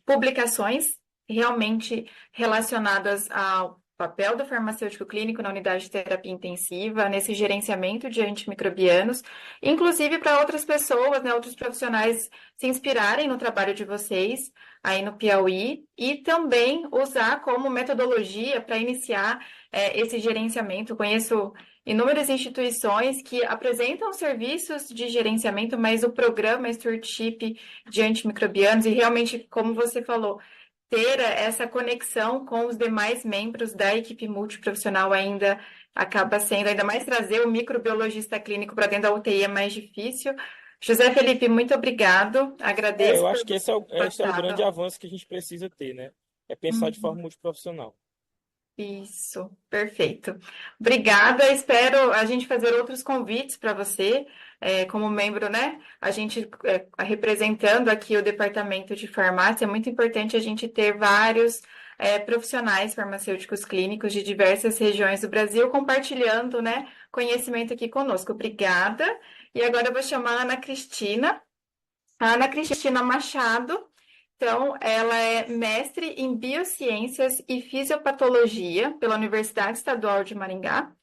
publicações realmente relacionadas ao papel do farmacêutico clínico na unidade de terapia intensiva, nesse gerenciamento de antimicrobianos, inclusive para outras pessoas, né, outros profissionais se inspirarem no trabalho de vocês aí no Piauí e também usar como metodologia para iniciar esse gerenciamento. Conheço inúmeras instituições que apresentam serviços de gerenciamento, mas o programa Stewardship de antimicrobianos e realmente, como você falou, ter essa conexão com os demais membros da equipe multiprofissional ainda acaba sendo, ainda mais trazer o microbiologista clínico para dentro da UTI é mais difícil. José Felipe, muito obrigado. Agradeço Eu por acho que esse é o grande passado. avanço que a gente precisa ter, né? É pensar de forma multiprofissional. Isso, perfeito. Obrigada. Espero a gente fazer outros convites para você, como membro, né? A gente representando aqui o departamento de farmácia, é muito importante a gente ter vários profissionais farmacêuticos clínicos de diversas regiões do Brasil compartilhando, né, conhecimento aqui conosco. Obrigada. E agora eu vou chamar a Ana Cristina Machado. Então, ela é mestre em Biociências e Fisiopatologia pela Universidade Estadual de Maringá.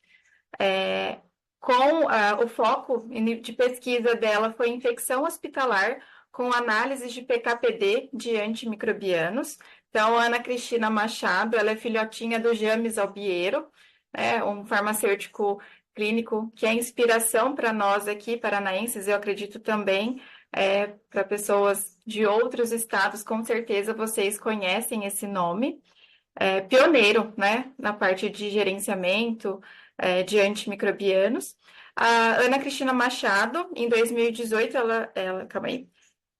com o foco de pesquisa dela foi infecção hospitalar com análise de PK/PD de antimicrobianos. Então, Ana Cristina Machado, ela é filhotinha do James Albiero, né, um farmacêutico clínico que é inspiração para nós aqui, paranaenses, eu acredito também, para pessoas de outros estados, com certeza vocês conhecem esse nome. Pioneiro, né, na parte de gerenciamento, de antimicrobianos. A Ana Cristina Machado, em 2018, calma aí,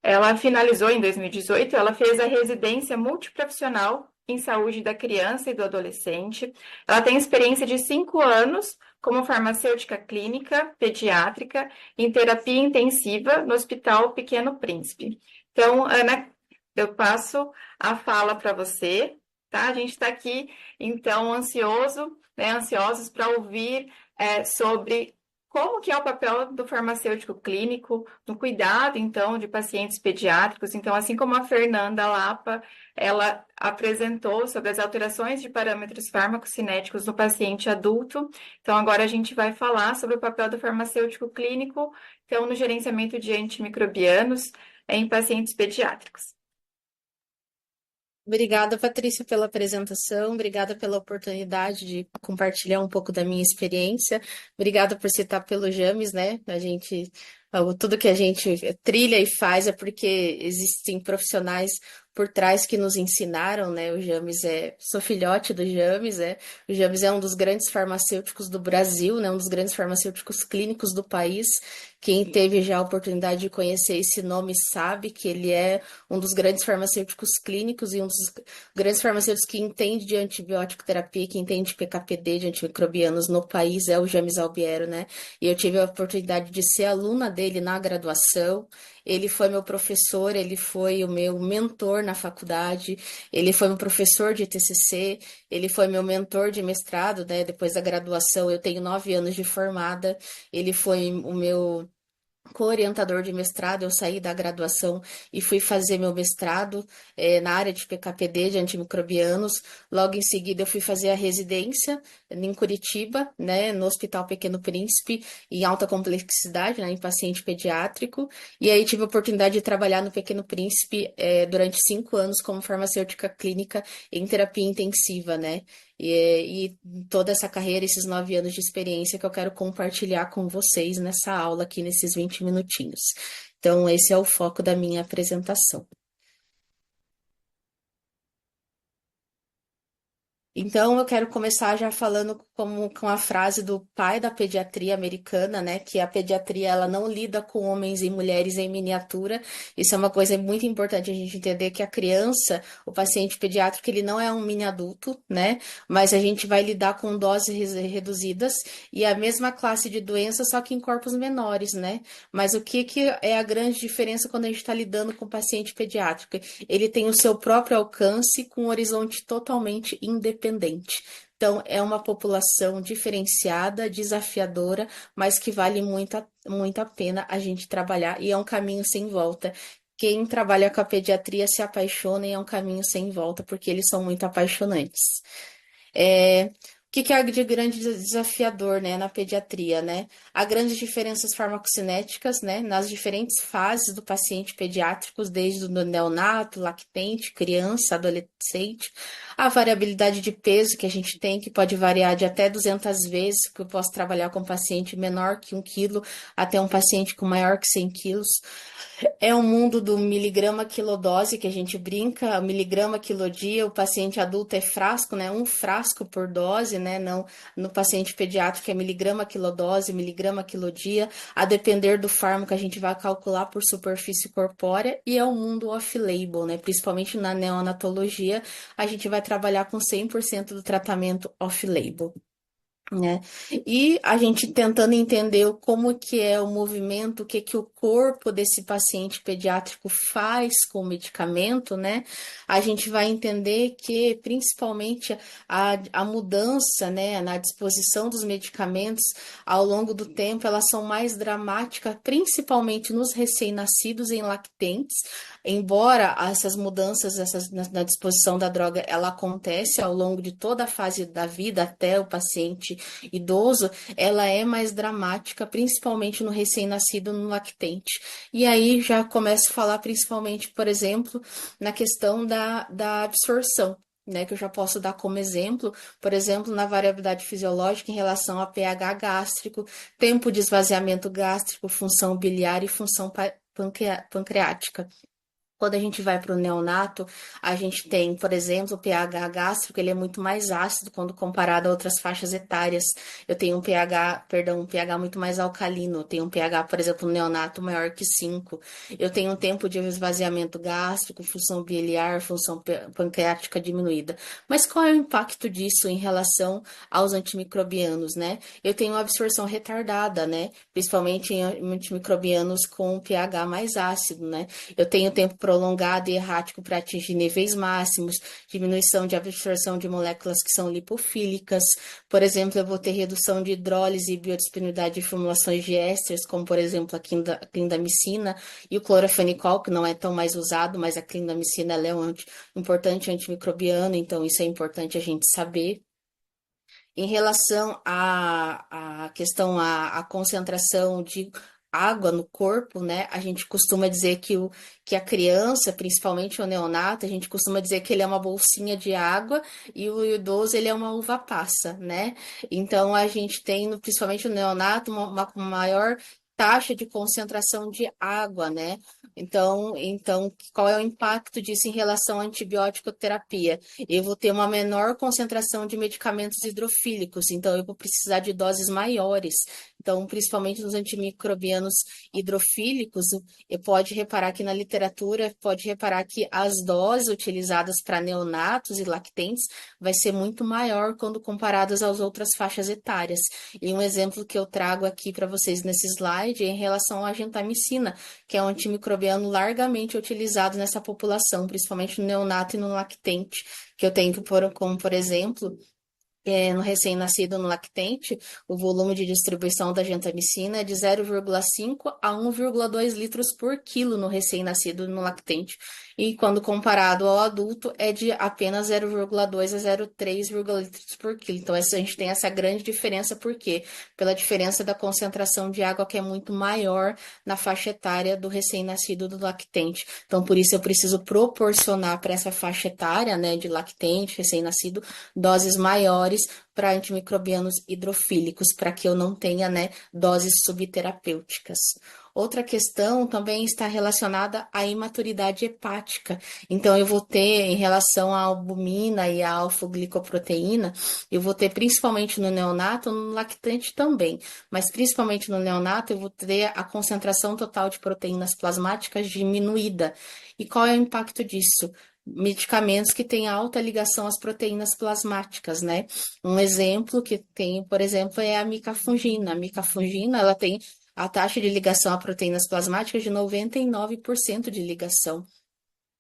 ela finalizou em 2018, ela fez a residência multiprofissional em saúde da criança e do adolescente. Ela tem experiência de 5 anos como farmacêutica clínica, pediátrica, em terapia intensiva no Hospital Pequeno Príncipe. Então, Ana, eu passo a fala para você, tá? A gente está aqui, então, ansiosos para ouvir sobre como que é o papel do farmacêutico clínico no cuidado, então, de pacientes pediátricos. Então, assim como a Fernanda Lapa, ela apresentou sobre as alterações de parâmetros farmacocinéticos no paciente adulto. Então, agora a gente vai falar sobre o papel do farmacêutico clínico, então, no gerenciamento de antimicrobianos em pacientes pediátricos. Obrigada, Patrícia, pela apresentação, obrigada pela oportunidade de compartilhar um pouco da minha experiência, obrigada por citar pelo James, né? Tudo que a gente trilha e faz é porque existem profissionais por trás que nos ensinaram, né? Sou filhote do James, o James é um dos grandes farmacêuticos do Brasil, né? Um dos grandes farmacêuticos clínicos do país. Quem teve já a oportunidade de conhecer esse nome sabe que ele é um dos grandes farmacêuticos clínicos e um dos grandes farmacêuticos que entende de antibiótico terapia, que entende de PK/PD, de antimicrobianos no país, é o James Albiero, né? E eu tive a oportunidade de ser aluna dele na graduação. Ele foi meu professor, ele foi o meu mentor na faculdade, ele foi meu professor de TCC, ele foi meu mentor de mestrado, né? Depois da graduação, eu tenho 9 anos de formada, ele foi o meu co-orientador de mestrado. Eu saí da graduação e fui fazer meu mestrado na área de PK/PD, de antimicrobianos. Logo em seguida, eu fui fazer a residência em Curitiba, né, no Hospital Pequeno Príncipe, em alta complexidade, né, em paciente pediátrico. E aí tive a oportunidade de trabalhar no Pequeno Príncipe durante 5 anos como farmacêutica clínica em terapia intensiva, né? E toda essa carreira, esses 9 anos de experiência que eu quero compartilhar com vocês nessa aula aqui, nesses 20 minutinhos. Então, esse é o foco da minha apresentação. Então, eu quero começar já falando com a frase do pai da pediatria americana, né? Que a pediatria, ela não lida com homens e mulheres em miniatura. Isso é uma coisa muito importante a gente entender, que a criança, o paciente pediátrico, ele não é um mini adulto, né? Mas a gente vai lidar com doses reduzidas e a mesma classe de doença, só que em corpos menores, né? Mas o que é a grande diferença quando a gente está lidando com o paciente pediátrico? Ele tem o seu próprio alcance com um horizonte totalmente independente. Então, é uma população diferenciada, desafiadora, mas que vale muito a pena a gente trabalhar, e é um caminho sem volta. Quem trabalha com a pediatria se apaixona, e é um caminho sem volta, porque eles são muito apaixonantes. O que é de grande desafiador, né, na pediatria, né? Há grandes diferenças farmacocinéticas, né, nas diferentes fases do paciente pediátrico, desde o neonato, lactente, criança, adolescente. A variabilidade de peso que a gente tem, que pode variar de até 200 vezes, que eu posso trabalhar com um paciente menor que 1 quilo, até um paciente com maior que 100 quilos. É o mundo do miligrama quilodose, que a gente brinca, miligrama quilodia. O paciente adulto é frasco, né? 1 frasco por dose, né? Não, no paciente pediátrico é miligrama quilodose, miligrama quilodia. A depender do fármaco, a gente vai calcular por superfície corpórea. E é o mundo off-label, né? Principalmente na neonatologia, a gente vai trabalhar com 100% do tratamento off-label, né? E a gente tentando entender como que é o movimento, o que que o corpo desse paciente pediátrico faz com o medicamento, né? A gente vai entender que principalmente a mudança, né, na disposição dos medicamentos ao longo do tempo, elas são mais dramáticas, principalmente nos recém-nascidos em lactentes. Embora essas mudanças na disposição da droga, ela acontece ao longo de toda a fase da vida até o paciente paciente idoso, ela é mais dramática, principalmente no recém-nascido, no lactente. E aí já começo a falar principalmente, por exemplo, na questão da absorção, né, que eu já posso dar como exemplo, por exemplo, na variabilidade fisiológica em relação a pH gástrico, tempo de esvaziamento gástrico, função biliar e função pancreática. Quando a gente vai para o neonato, a gente tem, por exemplo, o pH gástrico, ele é muito mais ácido quando comparado a outras faixas etárias. Eu tenho um pH muito mais alcalino. Eu tenho um pH, por exemplo, no neonato maior que 5. Eu tenho um tempo de esvaziamento gástrico, função biliar, função pancreática diminuída. Mas qual é o impacto disso em relação aos antimicrobianos, né? Eu tenho uma absorção retardada, né? Principalmente em antimicrobianos com pH mais ácido, né? Eu tenho tempo prolongado e errático para atingir níveis máximos, diminuição de absorção de moléculas que são lipofílicas. Por exemplo, eu vou ter redução de hidrólise e biodisponibilidade de formulações de ésteres, como por exemplo a clindamicina e o clorafenicol, que não é tão mais usado, mas a clindamicina ela é um importante antimicrobiano, então isso é importante a gente saber. Em relação à questão, à concentração de água no corpo, né? A gente costuma dizer que a criança, principalmente o neonato, a gente costuma dizer que ele é uma bolsinha de água e o idoso, ele é uma uva passa, né? Então, a gente tem, principalmente o neonato, uma maior taxa de concentração de água, né? Então, qual é o impacto disso em relação à antibiótico terapia? Eu vou ter uma menor concentração de medicamentos hidrofílicos, então eu vou precisar de doses maiores. Então, principalmente nos antimicrobianos hidrofílicos, pode reparar que na literatura, pode reparar que as doses utilizadas para neonatos e lactentes vai ser muito maior quando comparadas às outras faixas etárias. E um exemplo que eu trago aqui para vocês nesse slide é em relação à gentamicina, que é um antimicrobiano largamente utilizado nessa população, principalmente no neonato e no lactente, que eu tenho como, por exemplo, no recém-nascido no lactente, o volume de distribuição da gentamicina é de 0,5 a 1,2 litros por quilo no recém-nascido no lactente. E quando comparado ao adulto, é de apenas 0,2 a 0,3 litros por quilo. Então, a gente tem essa grande diferença, por quê? Pela diferença da concentração de água que é muito maior na faixa etária do recém-nascido do lactente. Então, por isso, eu preciso proporcionar para essa faixa etária, né, de lactente, recém-nascido, doses maiores para antimicrobianos hidrofílicos, para que eu não tenha, né, doses subterapêuticas. Outra questão também está relacionada à imaturidade hepática. Então, eu vou ter, em relação à albumina e à alfa-glicoproteína, eu vou ter principalmente no neonato, no lactante também, mas principalmente no neonato, eu vou ter a concentração total de proteínas plasmáticas diminuída. E qual é o impacto disso? Medicamentos que têm alta ligação às proteínas plasmáticas, né? Um exemplo que tem, por exemplo, é a micafungina. A micafungina, ela tem a taxa de ligação a proteínas plasmáticas de 99% de ligação.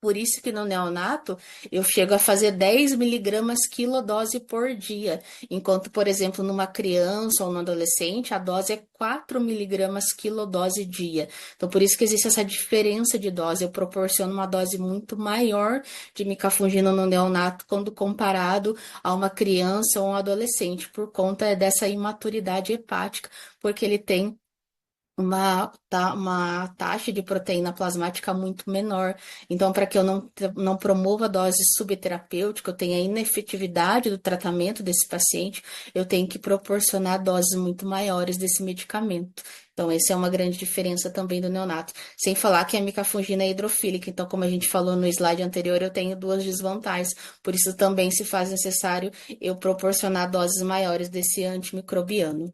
Por isso que no neonato eu chego a fazer 10 miligramas quilodose por dia, enquanto, por exemplo, numa criança ou no adolescente, a dose é 4 miligramas quilodose dia. Então, por isso que existe essa diferença de dose. Eu proporciono uma dose muito maior de micafungina no neonato quando comparado a uma criança ou um adolescente, por conta dessa imaturidade hepática, porque ele tem uma taxa de proteína plasmática muito menor. Então, para que eu não promova dose subterapêutica, eu tenha inefetividade do tratamento desse paciente, eu tenho que proporcionar doses muito maiores desse medicamento. Então, essa é uma grande diferença também do neonato. Sem falar que a micafungina é hidrofílica. Então, como a gente falou no slide anterior, eu tenho duas desvantagens. Por isso, também se faz necessário eu proporcionar doses maiores desse antimicrobiano.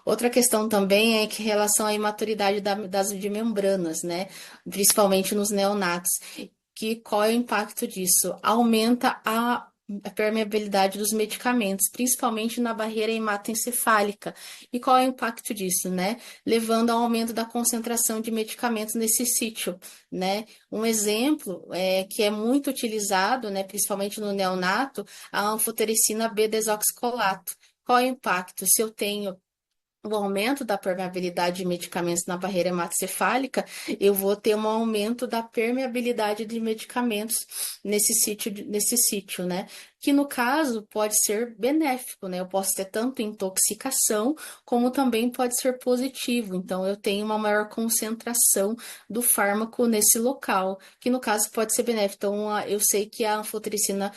Outra questão também é que em relação à imaturidade de membranas, né? Principalmente nos neonatos. Qual é o impacto disso? Aumenta a permeabilidade dos medicamentos, principalmente na barreira hematoencefálica. E qual é o impacto disso, né? Levando ao aumento da concentração de medicamentos nesse sítio, né? Um exemplo que é muito utilizado, né, principalmente no neonato, a anfotericina B-desoxicolato. Qual é o impacto? Se eu tenho o aumento da permeabilidade de medicamentos na barreira hematocefálica, eu vou ter um aumento da permeabilidade de medicamentos nesse sítio, né? que no caso pode ser benéfico, né? Eu posso ter tanto intoxicação, como também pode ser positivo. Então, eu tenho uma maior concentração do fármaco nesse local, que no caso pode ser benéfico. Então, eu sei que a anfotericina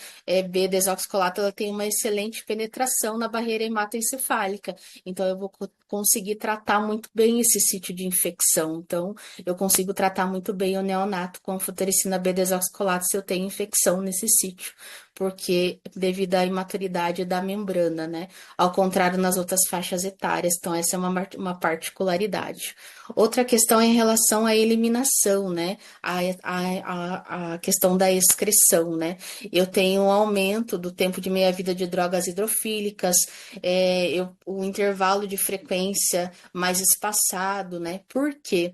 B-desoxicolato ela tem uma excelente penetração na barreira hematoencefálica. Então, eu vou conseguir tratar muito bem esse sítio de infecção. Então, eu consigo tratar muito bem o neonato com anfotericina B-desoxicolato se eu tenho infecção nesse sítio, porque devido à imaturidade da membrana, né? Ao contrário nas outras faixas etárias. Então, essa é uma particularidade. Outra questão é em relação à eliminação, né? A questão da excreção, né? Eu tenho um aumento do tempo de meia-vida de drogas hidrofílicas, o intervalo de frequência mais espaçado, né? Por quê?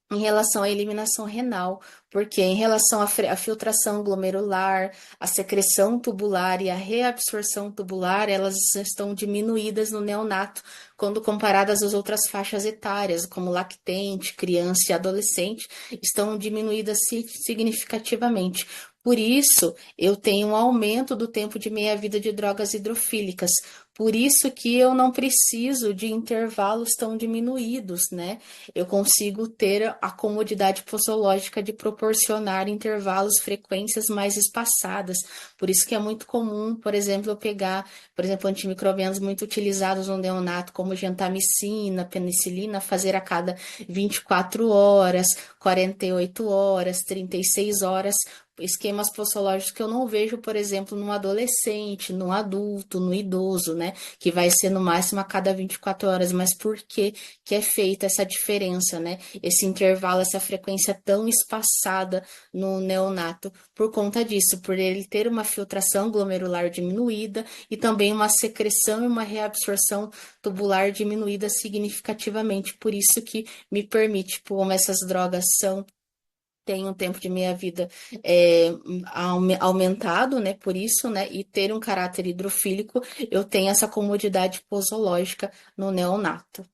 Em relação à eliminação renal, porque em relação à filtração glomerular, a secreção tubular e a reabsorção tubular, elas estão diminuídas no neonato quando comparadas às outras faixas etárias, como lactente, criança e adolescente, estão diminuídas significativamente. Por isso, eu tenho um aumento do tempo de meia-vida de drogas hidrofílicas. Por isso que eu não preciso de intervalos tão diminuídos, né? Eu consigo ter a comodidade possológica de proporcionar intervalos, frequências mais espaçadas. Por isso que é muito comum, por exemplo, eu pegar, por exemplo, antimicrobianos muito utilizados no neonato, como gentamicina, penicilina, fazer a cada 24 horas, 48 horas, 36 horas, esquemas possológicos que eu não vejo, por exemplo, no adolescente, no adulto, no idoso, né? Que vai ser no máximo a cada 24 horas. Mas por que que é feita essa diferença, né? Esse intervalo, essa frequência tão espaçada no neonato? Por conta disso, por ele ter uma filtração glomerular diminuída e também uma secreção e uma reabsorção tubular diminuída significativamente. Por isso que me permite, como essas drogas tem um tempo de meia-vida aumentado, né? Por isso, né? E ter um caráter hidrofílico, eu tenho essa comodidade posológica no neonato.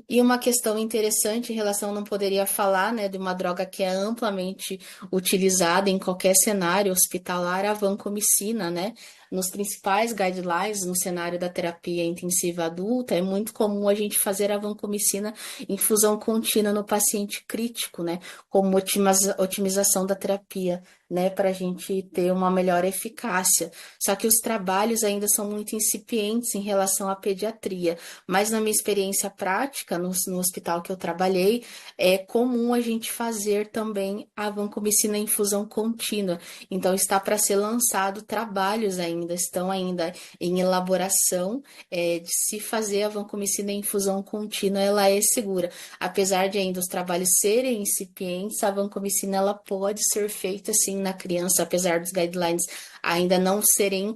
E uma questão interessante em relação, não poderia falar, né, de uma droga que é amplamente utilizada em qualquer cenário hospitalar, a vancomicina, né? Nos principais guidelines, no cenário da terapia intensiva adulta, é muito comum a gente fazer a vancomicina em infusão contínua no paciente crítico, né? Como otimização da terapia, né? Para a gente ter uma melhor eficácia. Só que os trabalhos ainda são muito incipientes em relação à pediatria. Mas na minha experiência prática, no hospital que eu trabalhei, é comum a gente fazer também a vancomicina em infusão contínua. Então, está para ser lançado trabalhos ainda, estão ainda em elaboração, de se fazer a vancomicina em infusão contínua, ela é segura. Apesar de ainda os trabalhos serem incipientes, a vancomicina ela pode ser feita sim na criança, apesar dos guidelines ainda não serem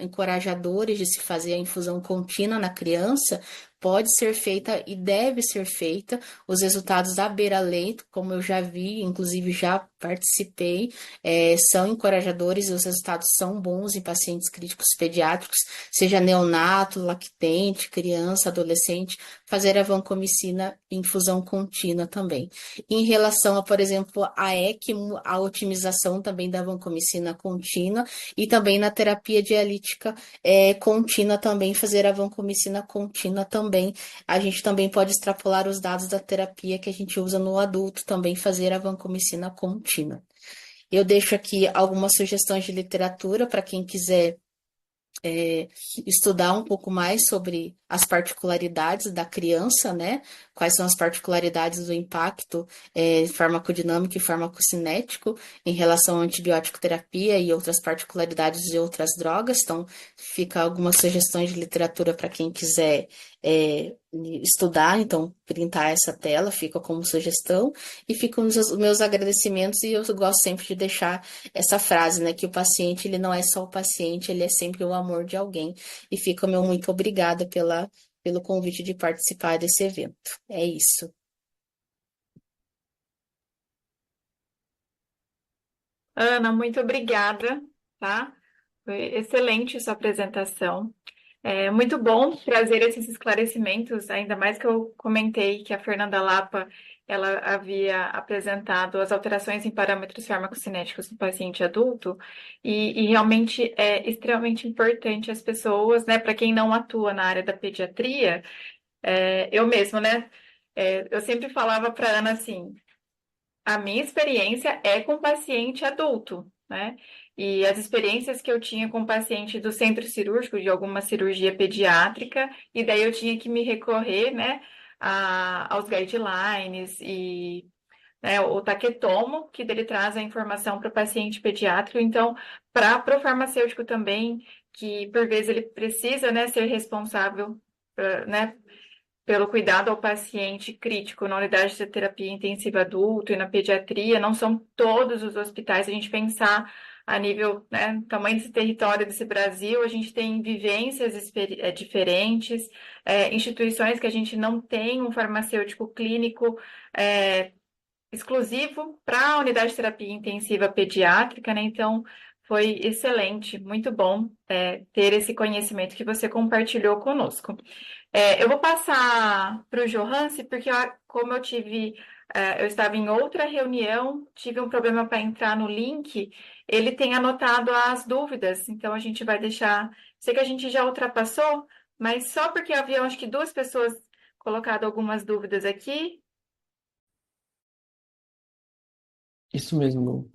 encorajadores de se fazer a infusão contínua na criança, pode ser feita e deve ser feita. Os resultados da beira-leito, como eu já vi, inclusive já participei, são encorajadores e os resultados são bons em pacientes críticos pediátricos, seja neonato, lactente, criança, adolescente, fazer a vancomicina em infusão contínua também. Em relação a, por exemplo, a ECMO, a otimização também da vancomicina contínua e também na terapia dialítica contínua também, fazer a vancomicina contínua também. A gente também pode extrapolar os dados da terapia que a gente usa no adulto, também fazer a vancomicina contínua. Eu deixo aqui algumas sugestões de literatura para quem quiser estudar um pouco mais sobre as particularidades da criança, né? Quais são as particularidades do impacto farmacodinâmico e farmacocinético em relação à antibiótico terapia e outras particularidades de outras drogas. Então, fica algumas sugestões de literatura para quem quiser estudar. Então, printar essa tela fica como sugestão. E ficam os meus agradecimentos, e eu gosto sempre de deixar essa frase, né? Que o paciente, ele não é só o paciente, ele é sempre o amor de alguém. E fica o meu muito obrigada pelo convite de participar desse evento. É isso. Ana, muito obrigada, tá? Foi excelente sua apresentação. É muito bom trazer esses esclarecimentos, ainda mais que eu comentei que a Fernanda Lapa ela havia apresentado as alterações em parâmetros farmacocinéticos no paciente adulto, e realmente é extremamente importante as pessoas, né, para quem não atua na área da pediatria, eu mesmo, né, eu sempre falava para Ana assim, a minha experiência é com paciente adulto, né? E as experiências que eu tinha com paciente do centro cirúrgico, de alguma cirurgia pediátrica, e daí eu tinha que me recorrer, né, aos guidelines e, né, o taquetomo, que dele traz a informação para o paciente pediátrico. Então, para o farmacêutico também, que por vezes ele precisa, né, ser responsável, né, pelo cuidado ao paciente crítico na unidade de terapia intensiva adulto e na pediatria, não são todos os hospitais, a gente pensar a nível, né, tamanho desse território desse Brasil, a gente tem vivências diferentes, instituições que a gente não tem um farmacêutico clínico exclusivo para a unidade de terapia intensiva pediátrica, né? Então, foi excelente, muito bom ter esse conhecimento que você compartilhou conosco. Eu vou passar para o Johanse, porque como eu estava em outra reunião, tive um problema para entrar no link, ele tem anotado as dúvidas, então a gente vai deixar. Sei que a gente já ultrapassou, mas só porque havia, acho que duas pessoas colocado algumas dúvidas aqui. Isso mesmo.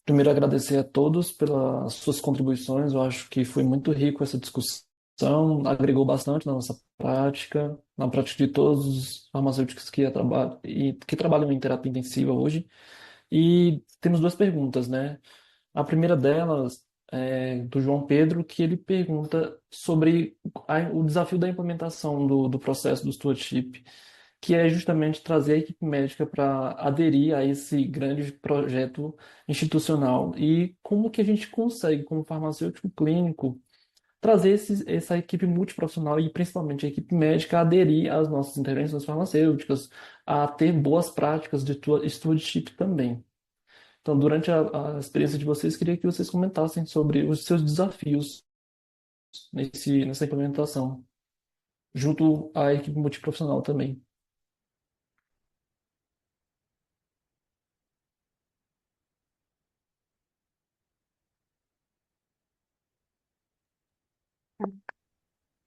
Primeiro, agradecer a todos pelas suas contribuições. Eu acho que foi muito rico essa discussão, agregou bastante na nossa prática, na prática de todos os farmacêuticos que trabalham em terapia intensiva hoje. E temos duas perguntas, né? A primeira delas é do João Pedro, que ele pergunta sobre o desafio da implementação do processo do stewardship, que é justamente trazer a equipe médica para aderir a esse grande projeto institucional e como que a gente consegue, como farmacêutico clínico, trazer essa equipe multiprofissional e principalmente a equipe médica a aderir às nossas intervenções farmacêuticas, a ter boas práticas de stewardship também. Então, durante a experiência de vocês, queria que vocês comentassem sobre os seus desafios nessa implementação, junto à equipe multiprofissional também.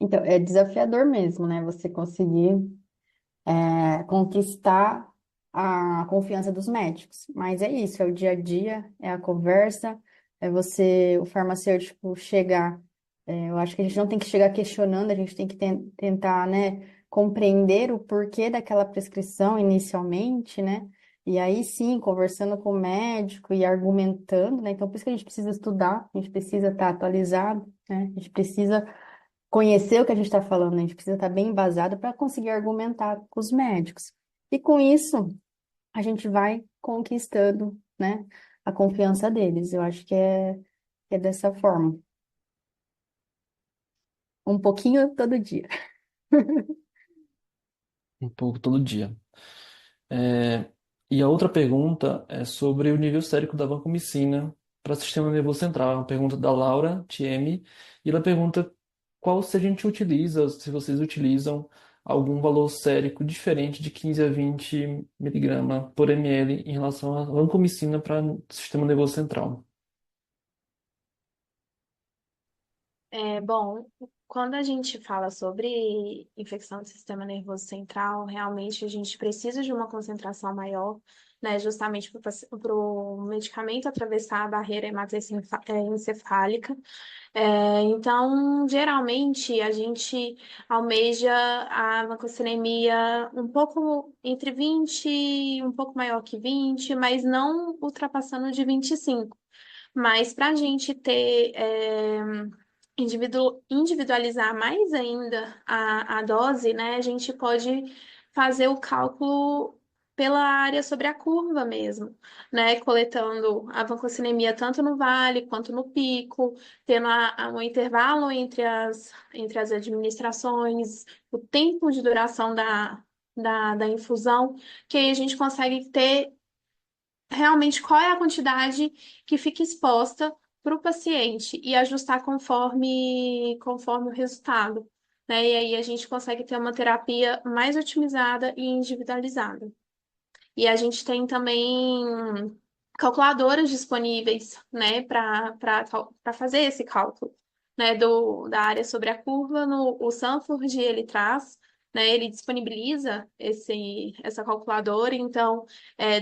Então, é desafiador mesmo, né? Você conseguir conquistar a confiança dos médicos. Mas é isso, é o dia a dia, é a conversa, é você, o farmacêutico chegar. Eu acho que a gente não tem que chegar questionando, a gente tem que tentar, né, compreender o porquê daquela prescrição inicialmente, né? E aí sim, conversando com o médico e argumentando, né? Então, por isso que a gente precisa estudar, a gente precisa estar atualizado, né? A gente precisa conhecer o que a gente está falando, né? A gente precisa estar bem embasado para conseguir argumentar com os médicos. E com isso, a gente vai conquistando, né, a confiança deles. Eu acho que é dessa forma. Um pouquinho todo dia. Um pouco todo dia. É, e a outra pergunta é sobre o nível sérico da vancomicina para o sistema nervoso central. É uma pergunta da Laura TM, e ela pergunta se a gente utiliza, se vocês utilizam algum valor sérico diferente de 15 a 20 miligramas por ml em relação à vancomicina para o sistema nervoso central. Bom, quando a gente fala sobre infecção do sistema nervoso central, realmente a gente precisa de uma concentração maior, né, justamente para o medicamento atravessar a barreira hematoencefálica. Então, geralmente, a gente almeja a vancocinemia um pouco entre 20, um pouco maior que 20, mas não ultrapassando de 25. Mas para a gente ter individualizar mais ainda a dose, né, a gente pode fazer o cálculo pela área sobre a curva mesmo, né, coletando a vancocinemia tanto no vale quanto no pico, tendo um intervalo entre as administrações, o tempo de duração da infusão, que aí a gente consegue ter realmente qual é a quantidade que fica exposta para o paciente e ajustar conforme o resultado, né? E aí a gente consegue ter uma terapia mais otimizada e individualizada. E a gente tem também calculadoras disponíveis, né, para fazer esse cálculo, né, da área sobre a curva. O Sanford, ele traz, né, ele disponibiliza essa calculadora. Então,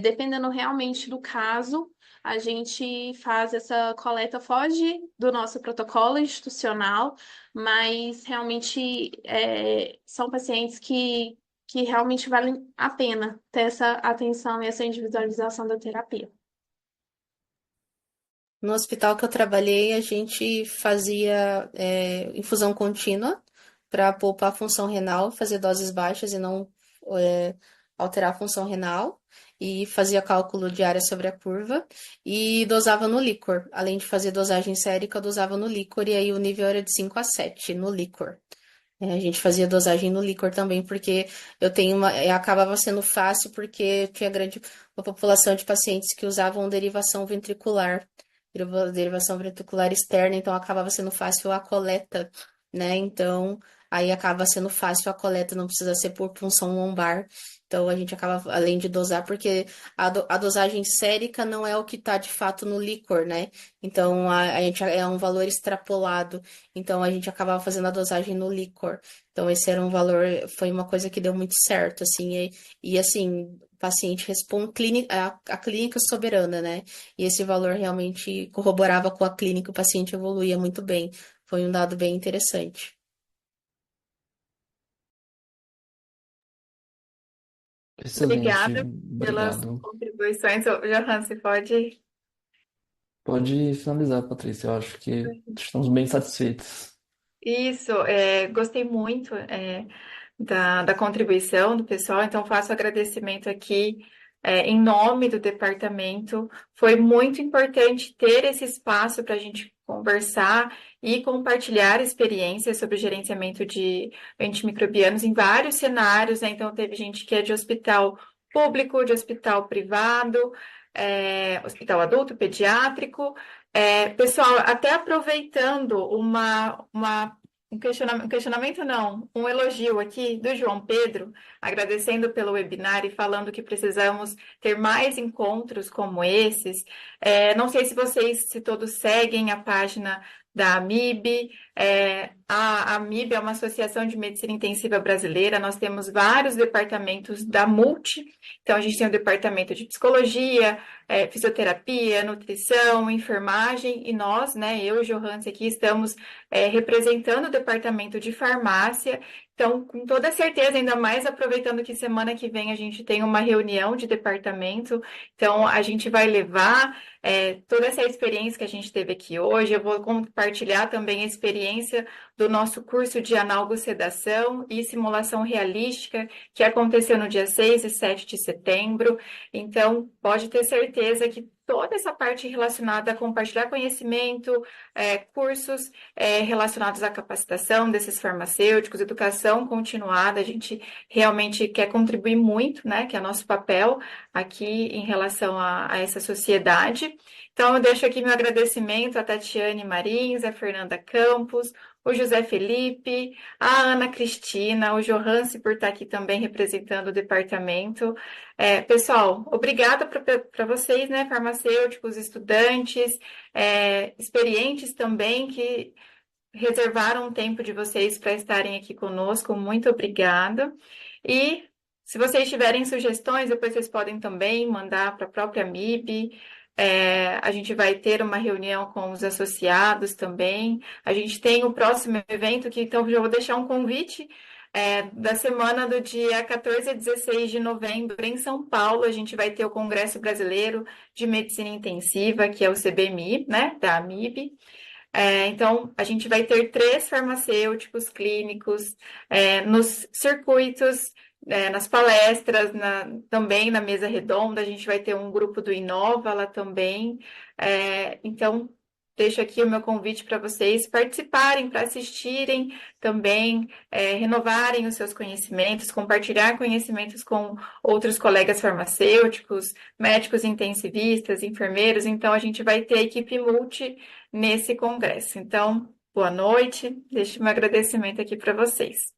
dependendo realmente do caso, a gente faz essa coleta, foge do nosso protocolo institucional, mas realmente são pacientes que realmente valem a pena ter essa atenção e essa individualização da terapia. No hospital que eu trabalhei, a gente fazia infusão contínua para poupar a função renal, fazer doses baixas e não é, alterar a função renal. E fazia cálculo de área sobre a curva e dosava no líquor. Além de fazer dosagem sérica, eu dosava no líquor e aí o nível era de 5 a 7 no líquor. A gente fazia dosagem no líquor também, porque acabava sendo fácil, porque tinha uma população de pacientes que usavam derivação ventricular, derivação ventricular externa, então acabava sendo fácil a coleta, né? Então, aí acaba sendo fácil a coleta, não precisa ser por punção lombar. Então, a gente acaba, além de dosar, porque a dosagem sérica não é o que está de fato no líquor, né? Então, a gente é um valor extrapolado. Então, a gente acabava fazendo a dosagem no líquor. Então, esse era um valor, foi uma coisa que deu muito certo, assim. Assim, o paciente responde, a clínica soberana, né? E esse valor realmente corroborava com a clínica, o paciente evoluía muito bem. Foi um dado bem interessante. Excelente, Obrigada pelas obrigado. contribuições. Ô, Johan, você pode. Pode finalizar, Patrícia. Eu acho que estamos bem satisfeitos. Isso, gostei muito da contribuição do pessoal, então faço agradecimento aqui em nome do departamento. Foi muito importante ter esse espaço para a gente conversar e compartilhar experiências sobre o gerenciamento de antimicrobianos em vários cenários, né? Então, teve gente que é de hospital público, de hospital privado, hospital adulto, pediátrico. Pessoal, até aproveitando um questionamento não, um elogio aqui do João Pedro, agradecendo pelo webinar e falando que precisamos ter mais encontros como esses. Não sei se todos seguem a página da AMIB. A AMIB é uma associação de medicina intensiva brasileira. Nós temos vários departamentos da Multi. Então, a gente tem o departamento de psicologia, fisioterapia, nutrição, enfermagem, e nós, né, eu e o Johannes aqui, estamos representando o departamento de farmácia. Então, com toda certeza, ainda mais aproveitando que semana que vem a gente tem uma reunião de departamento, então a gente vai levar toda essa experiência que a gente teve aqui hoje. Eu vou compartilhar também a experiência do nosso curso de analgosedação e simulação realística, que aconteceu no dia 6 e 7 de setembro. Então, pode ter certeza que toda essa parte relacionada a compartilhar conhecimento, cursos relacionados à capacitação desses farmacêuticos, educação continuada, a gente realmente quer contribuir muito, né, que é nosso papel aqui em relação a essa sociedade. Então, eu deixo aqui meu agradecimento a Tatiane Marins, a Fernanda Campos, o José Felipe, a Ana Cristina, o Johanse por estar aqui também representando o departamento. Pessoal, obrigada para vocês, né, farmacêuticos, estudantes, experientes também, que reservaram um tempo de vocês para estarem aqui conosco. Muito obrigada. E se vocês tiverem sugestões, depois vocês podem também mandar para a própria MIB. A gente vai ter uma reunião com os associados também. A gente tem o próximo evento, que então já vou deixar um convite da semana do dia 14 a 16 de novembro em São Paulo. A gente vai ter o Congresso Brasileiro de Medicina Intensiva, que é o CBMI, né, da AMIB. Então, a gente vai ter 3 farmacêuticos clínicos nos circuitos, nas palestras, também na mesa redonda. A gente vai ter um grupo do Inova lá também. Então, deixo aqui o meu convite para vocês participarem, para assistirem também, renovarem os seus conhecimentos, compartilhar conhecimentos com outros colegas farmacêuticos, médicos intensivistas, enfermeiros. Então, a gente vai ter a equipe multi nesse congresso. Então, boa noite, deixo meu agradecimento aqui para vocês.